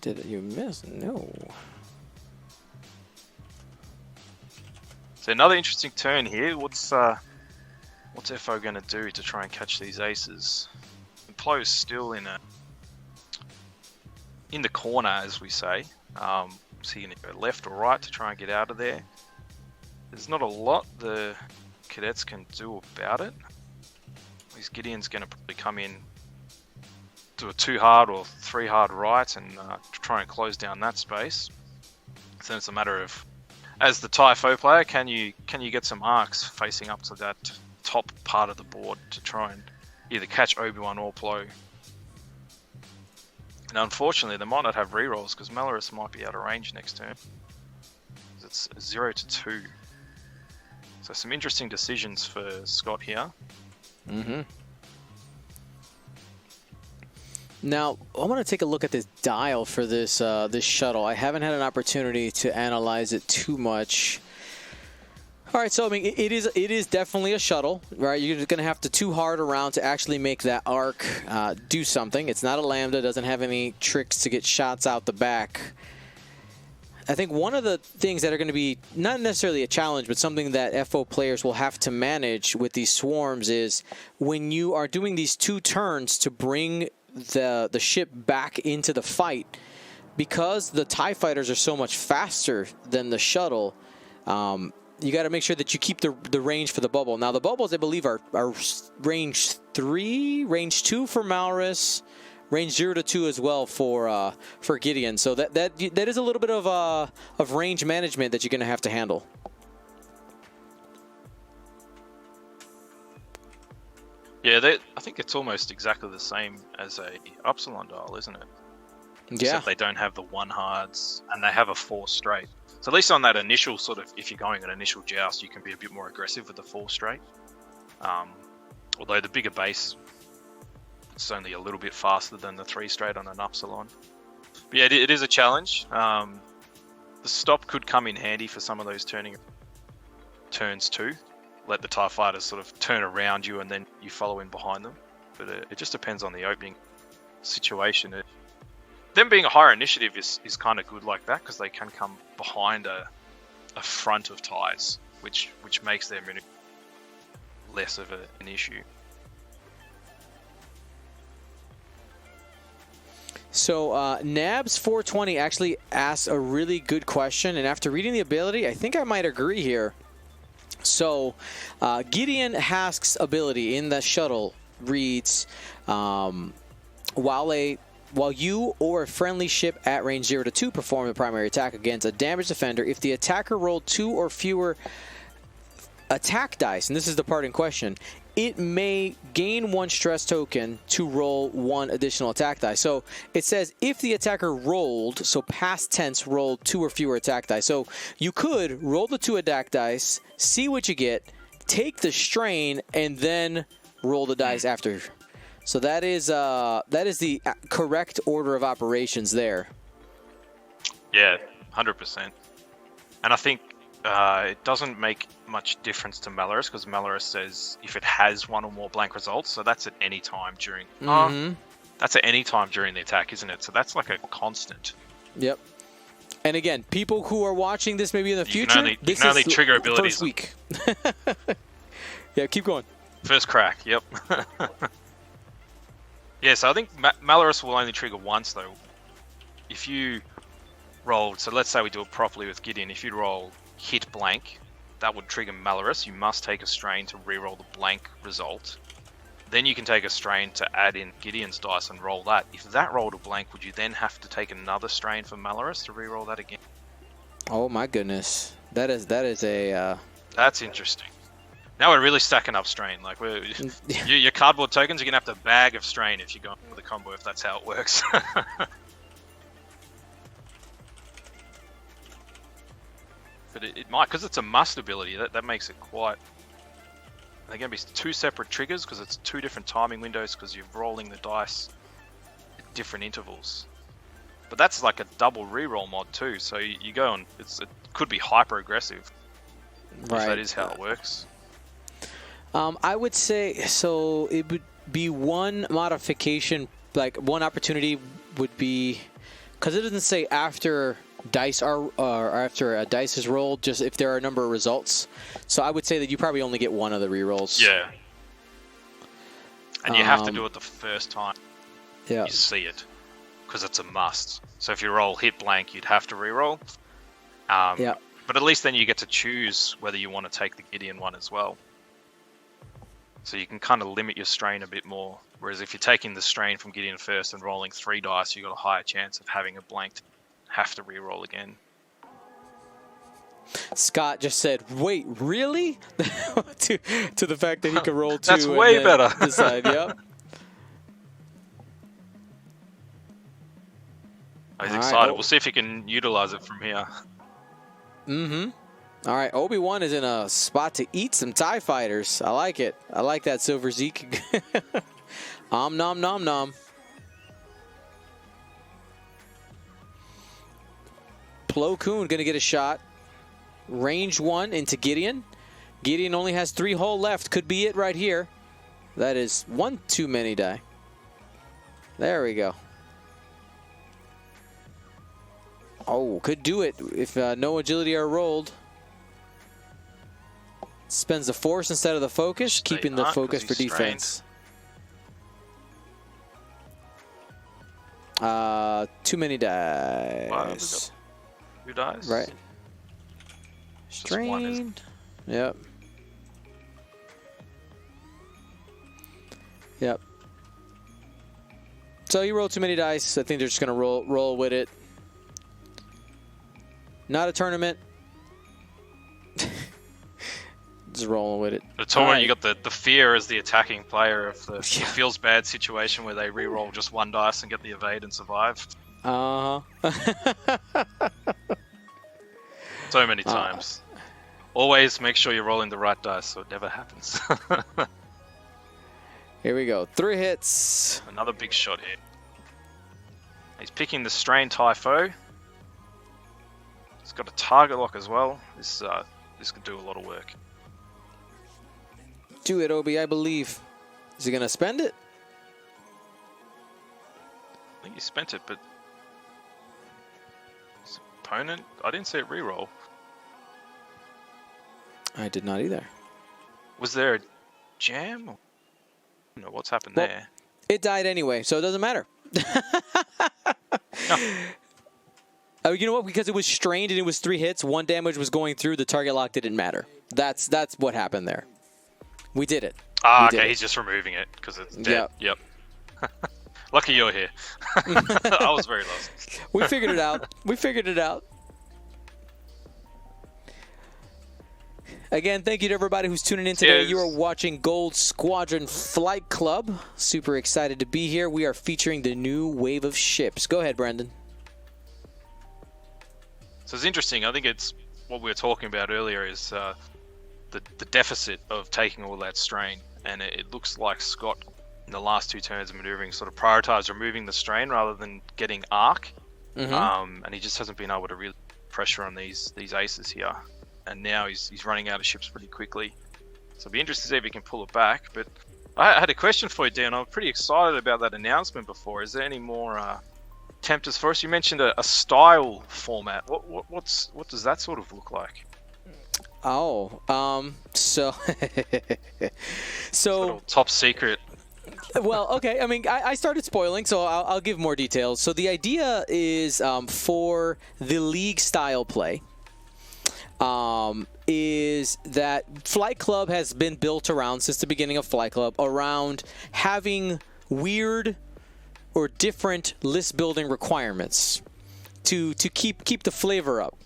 Did you miss? No. So another interesting turn here. What's FO going to do to try and catch these aces? Plo's still in the corner, as we say. Is he going to go left or right to try and get out of there? There's not a lot the cadets can do about it. These Gideon's going to probably come in, do a 2 hard or 3 hard right, and try and close down that space. So it's a matter of, as the Typho player, can you get some arcs facing up to that top part of the board to try and either catch Obi-Wan or Plo. And unfortunately, they might not have rerolls because Malorus might be out of range next turn. It's 0 to 2. So some interesting decisions for Scott here. Mm-hmm. Now, I want to take a look at this dial for this this shuttle. I haven't had an opportunity to analyze it too much. All right, so I mean, it is definitely a shuttle, right? You're just going to have to 2 hard around to actually make that arc do something. It's not a Lambda, doesn't have any tricks to get shots out the back. I think one of the things that are going to be not necessarily a challenge, but something that FO players will have to manage with these swarms is when you are doing these 2 turns to bring the ship back into the fight, because the TIE fighters are so much faster than the shuttle. You got to make sure that you keep the range for the bubble. Now the bubbles, I believe, are range 3, range 2 for Malorus, range 0 to 2 as well for Gideon. So that is a little bit of range management that you're going to have to handle. Yeah, I think it's almost exactly the same as a Upsilon dial, isn't it? Yeah. Except they don't have the 1 hards and they have a 4 straight. So at least on that initial sort of, if you're going an initial joust, you can be a bit more aggressive with the 4 straight. Although the bigger base, it's only a little bit faster than the 3 straight on an Upsilon. But yeah, it is a challenge. The stop could come in handy for some of those turns too. Let the TIE fighters sort of turn around you and then you follow in behind them. But it just depends on the opening situation. Them being a higher initiative is kind of good like that because they can come behind a front of TIEs, which makes their minute less of an issue. So Nabs420 actually asked a really good question, and after reading the ability, I think I might agree here. So Gideon Hask's ability in the shuttle reads, while you or a friendly ship at range 0 to 2 perform the primary attack against a damaged defender, if the attacker rolled 2 or fewer attack dice, and this is the part in question, it may gain 1 stress token to roll 1 additional attack die. So it says if the attacker rolled, so past tense rolled 2 or fewer attack dice. So you could roll the 2 attack dice, see what you get, take the strain, and then roll the dice after. So that is the correct order of operations there. Yeah, 100%. And I think it doesn't make much difference to Malorus because Malorus says if it has 1 or more blank results, so that's at any time during. That's at any time during the attack, isn't it? So that's like a constant. Yep. And again, people who are watching this maybe in the future, you can only trigger abilities first week. Yeah, keep going. First crack. Yep. Yeah, so I think Malorus will only trigger once though. If you rolled, so let's say we do it properly with Gideon. If you roll hit blank, that would trigger Malorus. You must take a strain to reroll the blank result. Then you can take a strain to add in Gideon's dice and roll that. If that rolled a blank, would you then have to take another strain for Malorus to reroll that again? Oh my goodness. That is a. That's interesting. Now we're really stacking up strain. Like your cardboard tokens, you're gonna have to bag of strain if you go with the combo. If that's how it works. But it might, because it's a must ability. That makes it quite. They're gonna be 2 separate triggers because it's 2 different timing windows because you're rolling the dice at different intervals. But that's like a double reroll mod too. So you go on. It could be hyper aggressive. Right. If that is how it works. I would say so. It would be one modification, like one opportunity would be, because it doesn't say after dice are or after a dice is rolled, just if there are a number of results. So I would say that you probably only get one of the rerolls. Yeah. And you have to do it the first time you see it, because it's a must. So if you roll hit blank, you'd have to reroll. Yeah. But at least then you get to choose whether you want to take the Gideon one as well. So you can kind of limit your strain a bit more. Whereas if you're taking the strain from Gideon first and rolling 3 dice, you've got a higher chance of having a blank to have to reroll again. Scott just said, "Wait, really?" to the fact that he could roll 2. That's way better. Decide, yep. He's excited. We'll see if he can utilize it from here. Mm-hmm. All right, Obi-Wan is in a spot to eat some TIE fighters. I like it. I like that, Silver Zeke. Nom nom nom. Plo Koon gonna get a shot. Range 1 into Gideon. Gideon only has 3 hull left. Could be it right here. That is 1 too many die. There we go. Oh, could do it if no agility are rolled. Spends the force instead of the focus, keeping the focus for defense. Too many dice. Wow, 2 dice. Right. Strained. Yep. Yep. So you roll too many dice. I think they're just gonna roll with it. Not a tournament. Just rolling with it. The tournament, you got the fear as the attacking player of the feels bad situation where they re-roll just 1 dice and get the evade and survive. So many times. Always make sure you're rolling the right dice so it never happens. Here we go. 3 hits. Another big shot here. He's picking the Strain Typho. He's got a target lock as well. This could do a lot of work. Do it, Obi, I believe. Is he going to spend it? I think he spent it, but his opponent, I didn't see it reroll. I did not either. Was there a jam? I don't know what's happened there. It died anyway, so it doesn't matter. Oh, you know what? Because it was strained and it was 3 hits, 1 damage was going through, the target lock didn't matter. That's what happened there. We did it. Okay, he's just removing it because it's dead. Yep. Lucky you're here. I was very lost. We figured it out. We figured it out. Again, thank you to everybody who's tuning in today. You are watching Gold Squadron Flight Club. Super excited to be here. We are featuring the new wave of ships. Go ahead, Brendan. So it's interesting. I think it's what we were talking about earlier is the deficit of taking all that strain. And it looks like Scott, in the last 2 turns of maneuvering, sort of prioritized removing the strain rather than getting arc. And he just hasn't been able to really pressure on these aces here. And now he's running out of ships pretty quickly. So it'll be interesting to see if he can pull it back. But I had a question for you, Dan. I'm pretty excited about that announcement before. Is there any more tempters for us? You mentioned a style format. What does that sort of look like? Oh, so top secret. Well, okay. I mean, I started spoiling, so I'll give more details. So the idea is for the league style play. Is that Flight Club has been built around, since the beginning of Flight Club, around having weird or different list building requirements to keep the flavor up.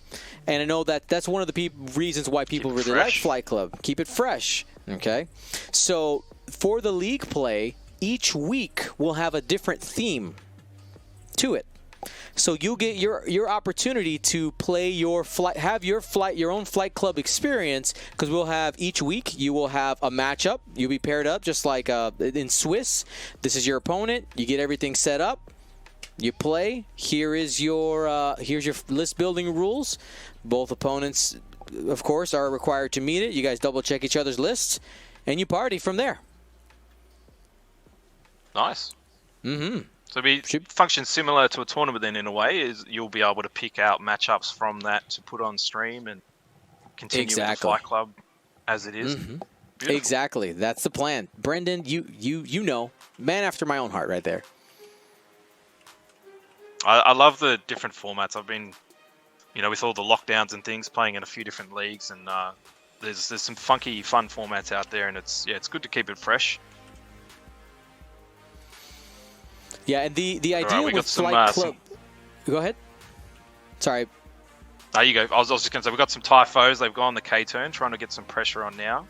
And I know that that's one of the reasons why people really like Flight Club. Keep it fresh, okay? So for the league play, each week will have a different theme to it. So you'll get your opportunity to play your flight, have your own Flight Club experience, because we'll have each week you will have a matchup. You'll be paired up just like in Swiss. This is your opponent. You get everything set up. You play. Here's your list building rules. Both opponents, of course, are required to meet it. You guys double check each other's lists, and you party from there. Nice. Mm-hmm. So it functions similar to a tournament then, in a way, is you'll be able to pick out matchups from that to put on stream and continue with the Flight Club as it is. Mm-hmm. Exactly. That's the plan. Brendan, you know, man after my own heart right there. I love the different formats. I've been, with all the lockdowns and things, playing in a few different leagues, and there's some funky, fun formats out there, and it's good to keep it fresh. Yeah, and the idea with Flight Club... Go ahead. Sorry. There you go. I was just going to say, we've got some Typhos. They've gone the K-turn, trying to get some pressure on now.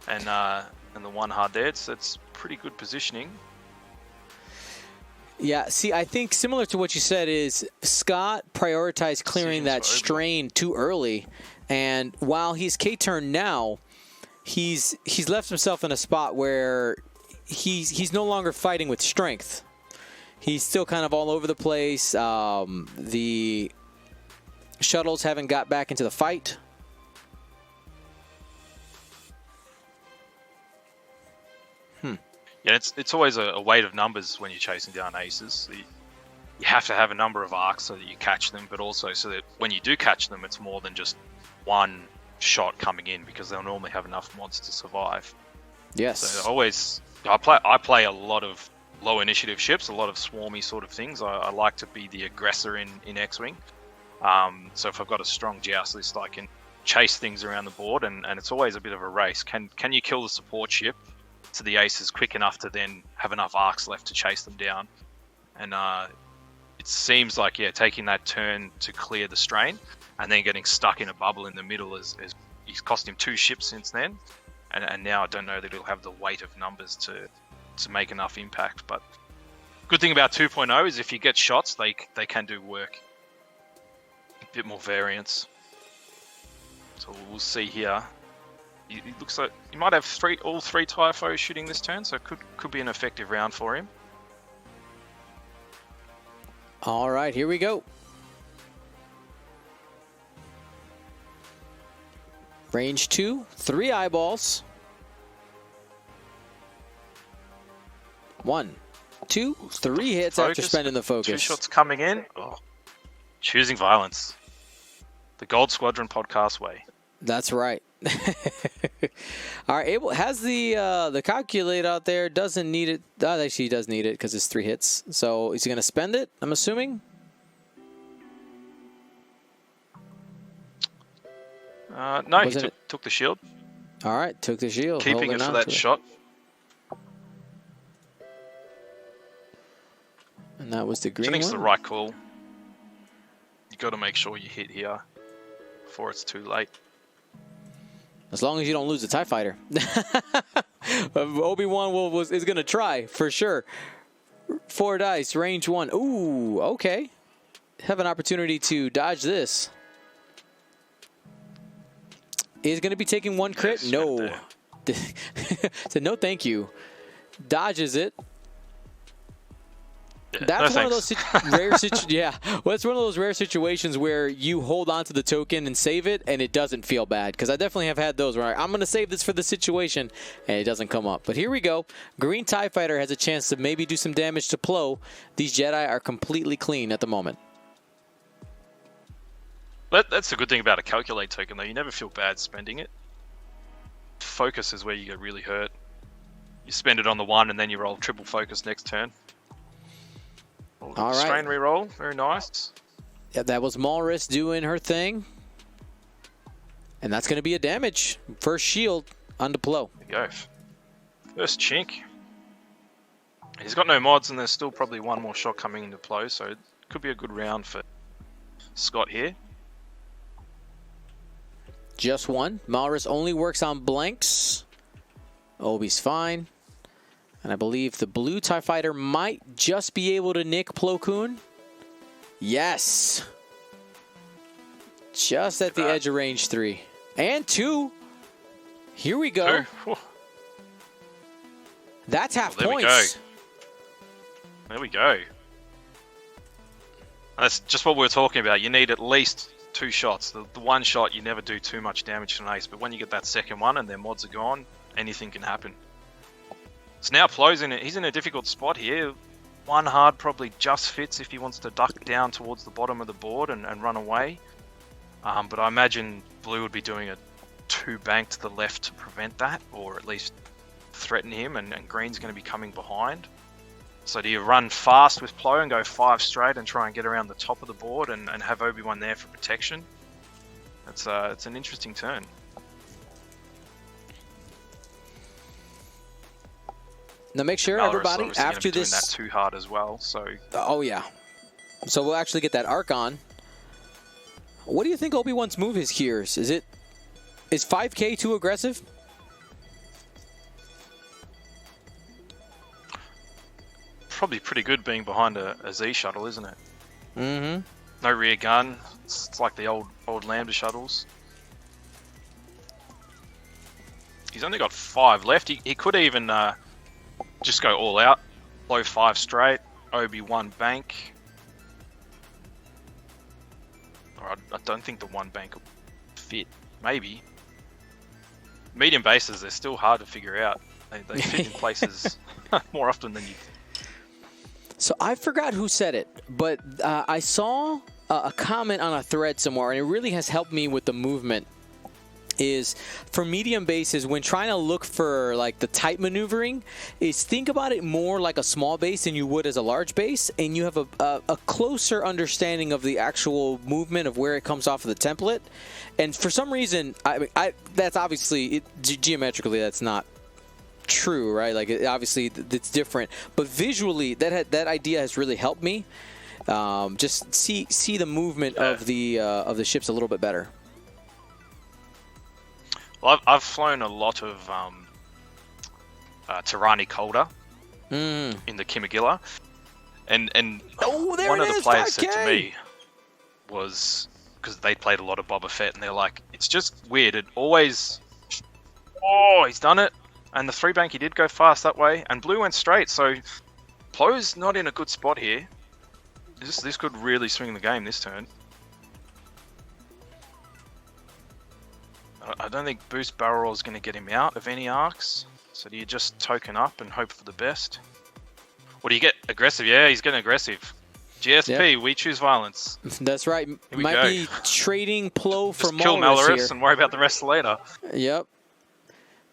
And the one hard there, it's pretty good positioning. Yeah, see, I think similar to what you said is Scott prioritized clearing that strain too early. And while he's K-turn now, he's left himself in a spot where he's no longer fighting with strength. He's still kind of all over the place. The shuttles haven't got back into the fight. Yeah, it's always a weight of numbers when you're chasing down aces. You have to have a number of arcs so that you catch them, but also so that when you do catch them, it's more than just one shot coming in, because they'll normally have enough mods to survive. Yes. So I play a lot of low initiative ships, a lot of swarmy sort of things. I like to be the aggressor in X-Wing. So if I've got a strong joust list, I can chase things around the board, and it's always a bit of a race. Can you kill the support ship to the aces quick enough to then have enough arcs left to chase them down? And it seems like, taking that turn to clear the strain and then getting stuck in a bubble in the middle is he's cost him 2 ships since then. And now I don't know that he'll have the weight of numbers to make enough impact. But good thing about 2.0 is if you get shots, they can do work. A bit more variance. So we'll see here. It looks like he might have all three Typhos shooting this turn, so it could be an effective round for him. All right, here we go. Range 2, 3 eyeballs. 1, 2, 3 hits after spending the focus. 2 shots coming in. Oh. Choosing violence. The Gold Squadron podcast way. That's right. All right, Abel has the calculator out there. Doesn't need it. Actually, he does need it because it's 3 hits. So is he going to spend it? I'm assuming. No, he took the shield. All right, took the shield. Keeping it for that shot. And that was the green I think one. it's the right call. You got to make sure you hit here before it's too late. As long as you don't lose the TIE Fighter. Obi-Wan is going to try, for sure. 4 dice, range 1. Ooh, okay. Have an opportunity to dodge this. Is going to be taking 1 crit? Yes, no. Right Said no thank you. Dodges it. Yeah, That's no one of those rare well, it's one of those rare situations where you hold on to the token and save it, and it doesn't feel bad. Because I definitely have had those where I'm going to save this for the situation, and it doesn't come up. But here we go. Green TIE Fighter has a chance to maybe do some damage to Plo. These Jedi are completely clean at the moment. That's the good thing about a calculate token, though. You never feel bad spending it. Focus is where you get really hurt. You spend it on the 1, and then you roll triple focus next turn. All right. Strain reroll, very nice. Yeah, that was Malris doing her thing. And that's going to be a damage. First shield onto Plo. There you go. First chink. He's got no mods, and there's still probably 1 more shot coming into Plo, so it could be a good round for Scott here. Just one. Malrus only works on blanks. Obi's fine. And I believe the blue TIE Fighter might just be able to nick Plo Koon. Yes. Just at the edge of range 3. And 2. Here we go. That's half points. There we go. That's just what we were talking about. You need at least 2 shots. The one shot, you never do too much damage to an ace, but when you get that second one and their mods are gone, anything can happen. So now Plo's he's in a difficult spot here. One hard probably just fits if he wants to duck down towards the bottom of the board and run away. But I imagine blue would be doing a 2 bank to the left to prevent that, or at least threaten him, and green's going to be coming behind. So do you run fast with Plo and go 5 straight and try and get around the top of the board and have Obi-Wan there for protection? It's an interesting turn. Now make sure everybody after this that too hard as well. So oh yeah, so we'll actually get that arc on. What do you think Obi-Wan's move is here? Is 5K too aggressive? Probably pretty good being behind a Z shuttle, isn't it? Mm-hmm. No rear gun. It's like the old Lambda shuttles. He's only got 5 left. He could even just go all out. Blow 5 straight. Obi-Wan bank. Or I don't think the 1 bank will fit. Maybe. Medium bases, they're still hard to figure out. They fit in places more often than you think. So I forgot who said it, but I saw a comment on a thread somewhere, and it really has helped me with the movement, is for medium bases, when trying to look for like the tight maneuvering, is think about it more like a small base than you would as a large base, and you have a closer understanding of the actual movement of where it comes off of the template. And for some reason, that's obviously, geometrically, that's not true, right? Like obviously it's different, but visually that idea has really helped me just see the movement of the ships a little bit better. Well, I've flown a lot of Tirani Calder in the Kimagilla, and one of the players said to me was, because they played a lot of Boba Fett, and they're like, it's just weird, it always, oh, he's done it. And the 3 bank, he did go fast that way, and blue went straight, so Plo's not in a good spot here. This could really swing the game this turn. I don't think boost barrel roll is going to get him out of any arcs, so do you just token up and hope for the best? Or do you get aggressive? Yeah, he's getting aggressive. GSP, yep. We choose violence. That's right. Might be trading Plo for Malrus kill Malrus here. And worry about the rest later. Yep.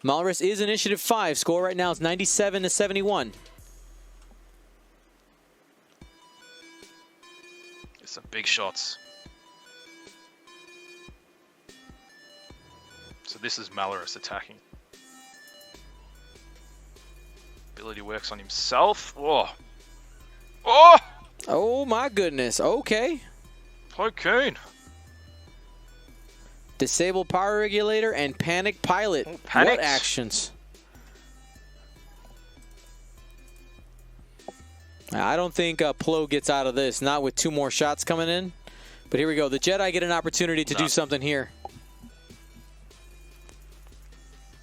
Malrus is initiative 5. Score right now is 97-71. It's some big shots. So this is Malrus attacking. Ability works on himself. Oh! Oh! Oh my goodness. Okay. Plo Koon. Disable power regulator and panic pilot. Oh, panics. What actions? I don't think Plo gets out of this. Not with 2 more shots coming in. But here we go. The Jedi get an opportunity to do something here.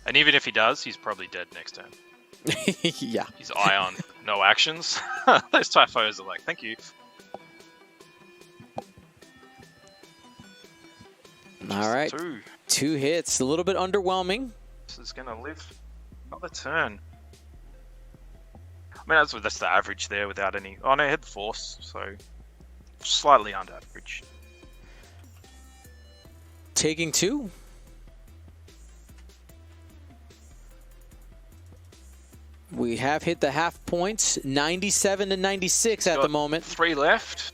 And even if he does, he's probably dead next turn. Yeah. He's Ion. No actions. Those typos are like, thank you. All right. 2 hits. A little bit underwhelming. This is going to live another turn. I mean, that's the average there without any... Oh, no, he had force, so slightly under average. Taking 2. We have hit the half points, 97-96 at the moment. 3 left.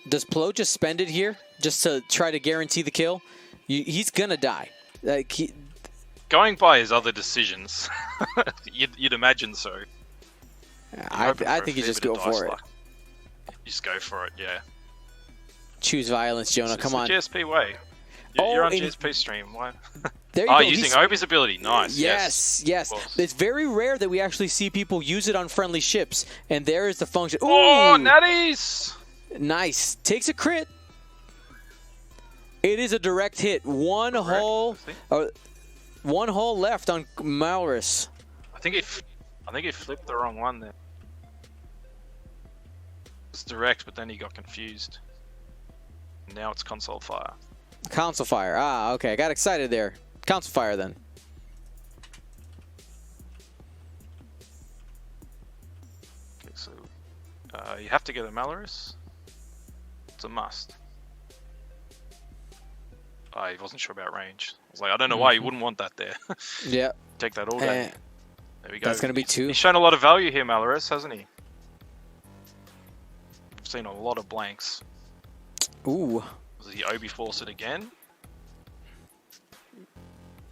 Does Plo just spend it here just to try to guarantee the kill? He's gonna die. Like going by his other decisions, you'd imagine so. I think you just go for it. Just go for it, yeah. Choose violence, Jonah. Come on. It's the GSP way. You're on GSP stream. Why? There you go. Using Obi's ability. Nice. Yes. It's very rare that we actually see people use it on friendly ships. And there is the function. Ooh! Oh, natties! Nice. Takes a crit. It is a direct hit. One hole left on Malrus. I think he flipped the wrong one there. It's direct, but then he got confused. Now it's console fire. Console fire. Ah, okay. I got excited there. Console fire then. Okay, so you have to get a Malrus. It's a must. I wasn't sure about range. I was like, I don't know why you wouldn't want that there. Yeah. Take that all day. There we go. That's going to be 2. He's shown a lot of value here, Malrus, hasn't he? I've seen a lot of blanks. Ooh. Was he Obi force it again?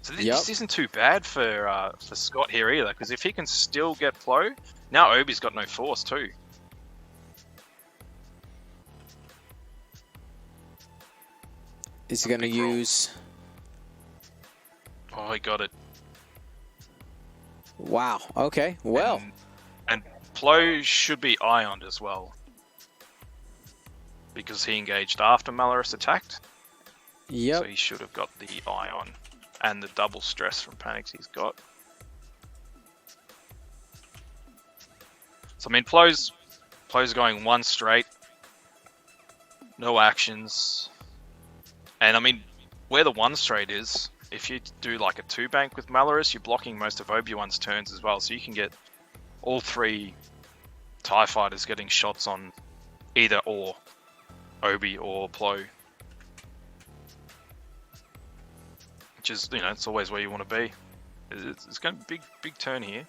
So this isn't too bad for Scott here either, because if he can still get Plo, now Obi's got no force too. Is he going to use... Oh, he got it. Wow. Okay. Well. And Plo should be ioned as well. Because he engaged after Malrus attacked. Yep. So he should have got the ion and the double stress from panics he's got. So I mean, Plo's going 1 straight. No actions. And I mean, where the 1 straight is, if you do like a 2 bank with Malrus, you're blocking most of Obi-Wan's turns as well. So you can get all 3 TIE fighters getting shots on either or. Obi or Plo. Which is, you know, it's always where you want to be. It's going to be big turn here.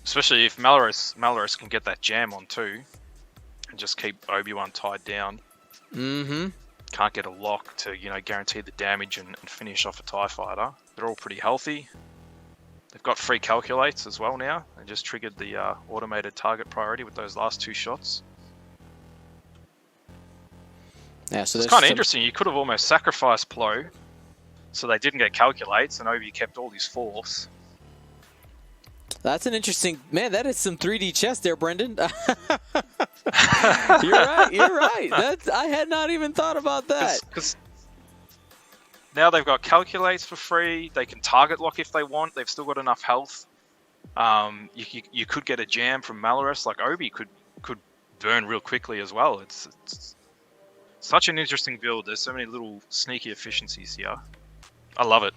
Especially if Malrus can get that jam on too, and just keep Obi-Wan tied down. Mm-hmm. Can't get a lock to, you know, guarantee the damage and finish off a TIE fighter. They're all pretty healthy. They've got free calculates as well now. They just triggered the automated target priority with those last 2 shots. Yeah, so it's kind of interesting. You could have almost sacrificed Plo, so they didn't get calculates, and Obi kept all his force. That's an interesting... Man, that is some 3D chess there, Brendan. You're right. I had not even thought about that. Because now they've got calculates for free. They can target lock if they want. They've still got enough health. You could get a jam from Malrus. Like Obi could burn real quickly as well. It's such an interesting build. There's so many little sneaky efficiencies here. I love it.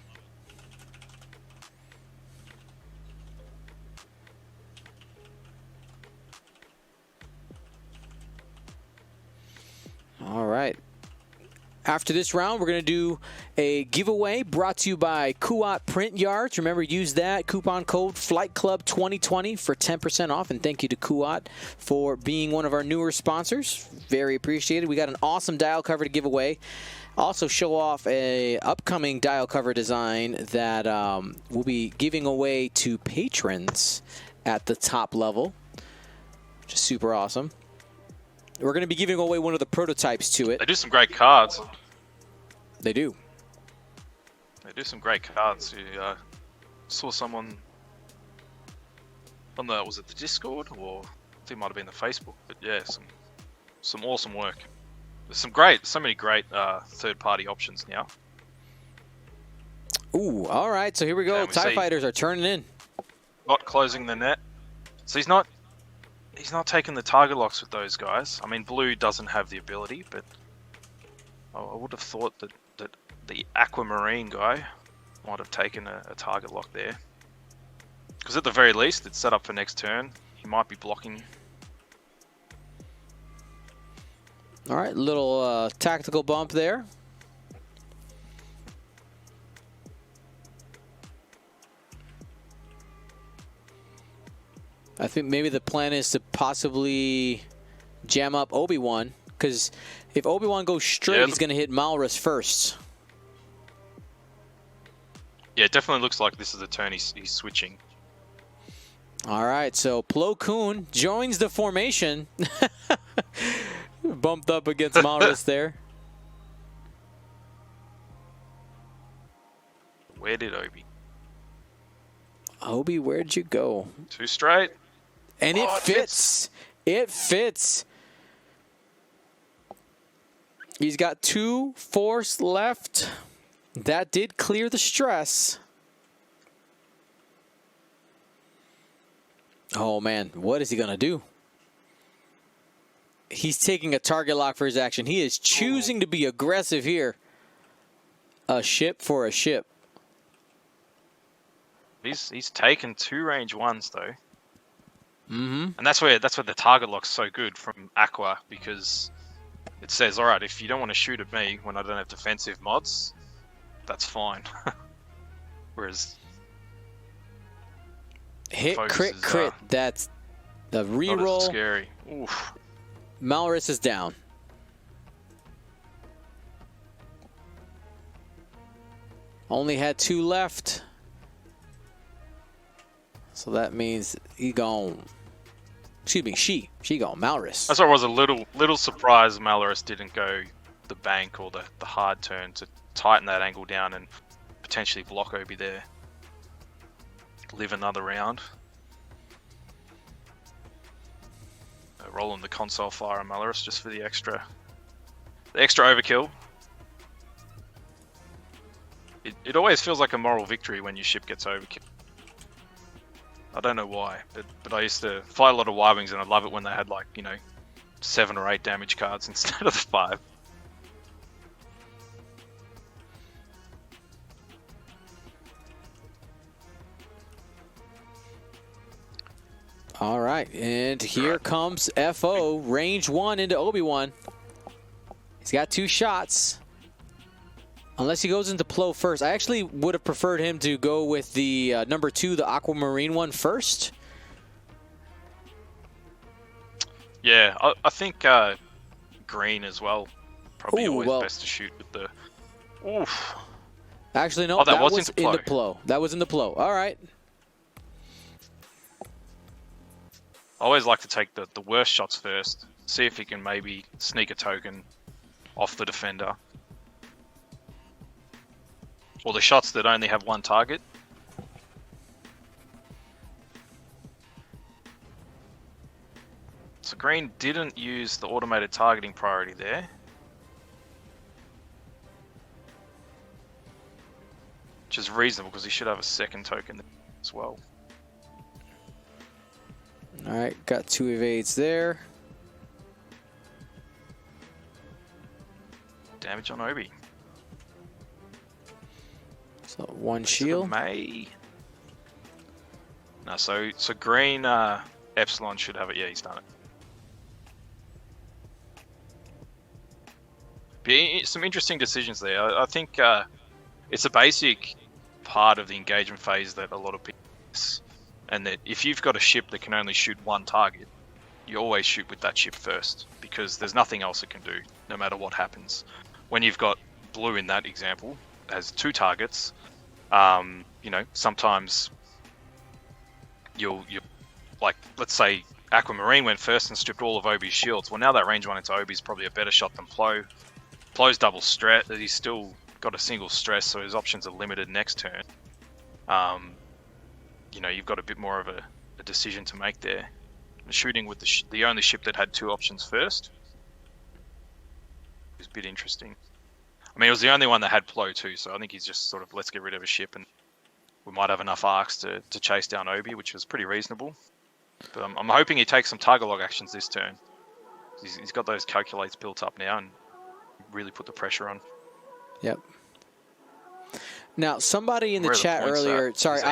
All right. After this round, we're going to do a giveaway brought to you by Kuat Print Yards. Remember, use that coupon code FlightClub2020 for 10% off. And thank you to Kuat for being one of our newer sponsors. Very appreciated. We got an awesome dial cover to give away. Also show off a upcoming dial cover design that we'll be giving away to patrons at the top level, which is super awesome. We're going to be giving away one of the prototypes to it. They do some great cards. They do. They do some great cards. You saw someone on the, was it the Discord, or I think it might have been the Facebook, but yeah, some awesome work. There's so many great third-party options now. Ooh, all right. So here we go. TIE fighters are turning in. Not closing the net. So he's not taking the target locks with those guys. I mean, Blue doesn't have the ability, but I would have thought that the Aquamarine guy might have taken a target lock there. Because at the very least, it's set up for next turn. He might be blocking. All right, little tactical bump there. I think maybe the plan is to possibly jam up Obi-Wan, because if Obi-Wan goes straight, he's going to hit Malrus first. Yeah, it definitely looks like this is the turn he's switching. All right, so Plo Koon joins the formation. Bumped up against Malrus there. Where did Obi? Obi, where'd you go? 2 straight. And it fits. It fits. He's got 2 force left. That did clear the stress. Oh, man. What is he going to do? He's taking a target lock for his action. He is choosing to be aggressive here. A ship for a ship. He's taken 2 range 1s, though. Mm-hmm. And that's where the target lock's so good from Aqua, because it says, all right, if you don't want to shoot at me when I don't have defensive mods, that's fine. Whereas hit, crit. That's the reroll. Scary. Oof. Malrus is down. Only had 2 left. So that means he gone. Excuse me, she gone. Malrus. That's why I was a little surprised Malrus didn't go the bank or the hard turn to tighten that angle down and potentially block Obi there. Live another round. Rolling the console fire on Malrus just for the extra overkill. It always feels like a moral victory when your ship gets overkill. I don't know why, but I used to fight a lot of Y-Wings and I love it when they had, like, 7 or 8 damage cards instead of the 5. All right, and here comes FO, range 1 into Obi-Wan. He's got 2 shots. Unless he goes into Plo first. I actually would have preferred him to go with the number 2, the Aquamarine one first. Yeah, I think green as well. Probably always best to shoot with the... Oof. Actually, no, that was in the Plo. That was in the Plo. All right. I always like to take the worst shots first. See if he can maybe sneak a token off the defender. Or the shots that only have 1 target. So green didn't use the automated targeting priority there. Which is reasonable because he should have a 2nd token as well. All right, got 2 evades there. Damage on Obi. So 1 shield. May. No, so green Epsilon should have it. Yeah, he's done it. Some interesting decisions there. I think it's a basic part of the engagement phase that a lot of people miss. And that if you've got a ship that can only shoot 1 target, you always shoot with that ship first, because there's nothing else it can do, no matter what happens. When you've got blue in that example, has 2 targets, sometimes you'll like, let's say Aquamarine went first and stripped all of Obi's shields. Well, now that range 1 into Obi is probably a better shot than Plo. Plo's double stress, he's still got a single stress, so his options are limited next turn. You've got a bit more of a decision to make there. Shooting with the only ship that had 2 options first is a bit interesting. I mean, it was the only one that had Plo too, so I think he's just sort of, let's get rid of a ship and we might have enough arcs to chase down Obi, which was pretty reasonable. But I'm hoping he takes some target log actions this turn. He's got those calculates built up now and really put the pressure on. Yep. Now, somebody in the chat earlier, sorry,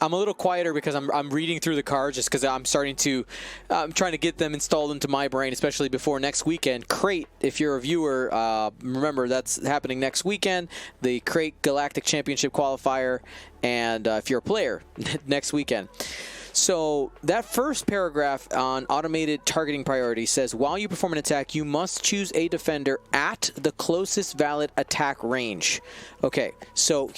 I'm a little quieter because I'm reading through the cards just because I'm trying to get them installed into my brain, especially before next weekend. Crate, if you're a viewer, remember that's happening next weekend, the Crate Galactic Championship qualifier, and if you're a player, next weekend. So that first paragraph on automated targeting priority says, while you perform an attack, you must choose a defender at the closest valid attack range. Okay, so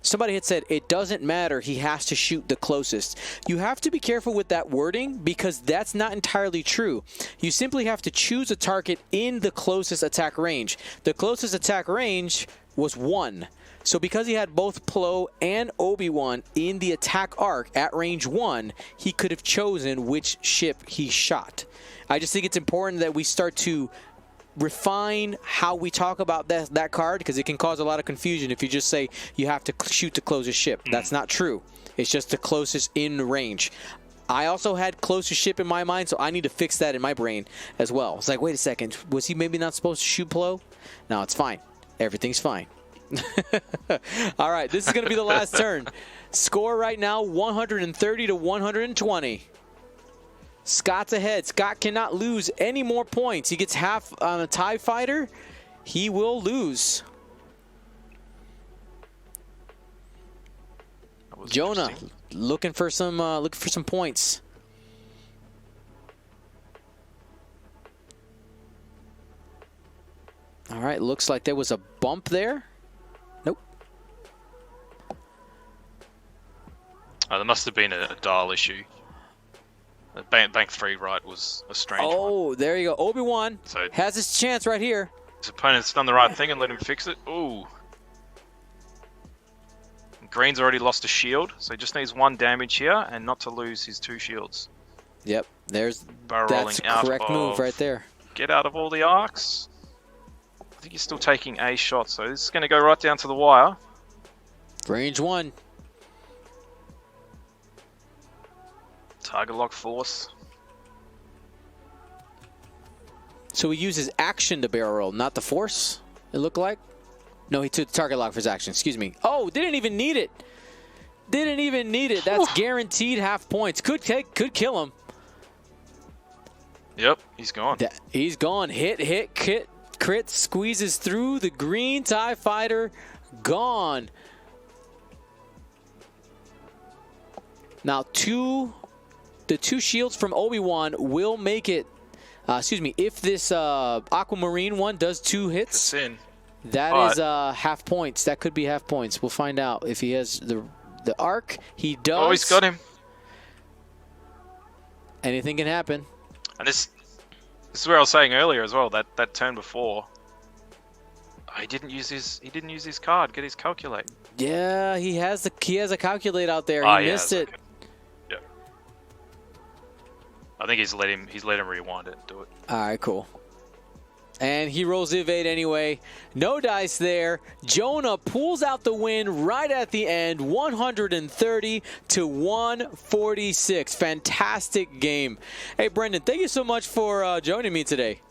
somebody had said it doesn't matter, he has to shoot the closest. You have to be careful with that wording because that's not entirely true. You simply have to choose a target in the closest attack range. The closest attack range was 1. So because he had both Plo and Obi-Wan in the attack arc at range 1, he could have chosen which ship he shot. I just think it's important that we start to refine how we talk about that card, because it can cause a lot of confusion if you just say you have to shoot the closest ship. That's not true. It's just the closest in range. I also had closest ship in my mind, so I need to fix that in my brain as well. It's like, wait a second, was he maybe not supposed to shoot Plo? No, it's fine. Everything's fine. All right, this is going to be the last turn. Score right now, 130 to 120. Scott's ahead. Scott cannot lose any more points. He gets half on a TIE fighter. He will lose. Jonah looking for some points. All right, looks like there was a bump there. Nope. Oh, there must have been a dial issue. Bank 3 right was a strange one. Oh, there you go. Obi-Wan has his chance right here. His opponent's done the right thing and let him fix it. Ooh. Green's already lost a shield, so he just needs 1 damage here and not to lose his 2 shields. Yep, that's rolling a correct move right there. Get out of all the arcs. I think he's still taking a shot, so this is going to go right down to the wire. Range 1. Target lock force. So he uses action to barrel roll, not the force, it looked like. No, he took target lock for his action. Excuse me. Oh, didn't even need it. Didn't even need it. That's guaranteed half points. Could kill him. Yep, he's gone. He's gone. Hit, crit, squeezes through the green TIE fighter. Gone. Now, the 2 shields from Obi-Wan will make it. Excuse me. If this Aquamarine one does 2 hits, it's in. That is half points. That could be half points. We'll find out if he has the arc. He does. Oh, he's got him. Anything can happen. And this is where I was saying earlier as well. That turn before, he didn't use his card. Get his calculate. Yeah, he has a calculate out there. He missed it. Okay. Yeah. I think he's let him rewind it and do it. All right, cool. And he rolls the evade anyway. No dice there. Jonah pulls out the win right at the end, 130 to 146. Fantastic game. Hey, Brendan, thank you so much for joining me today.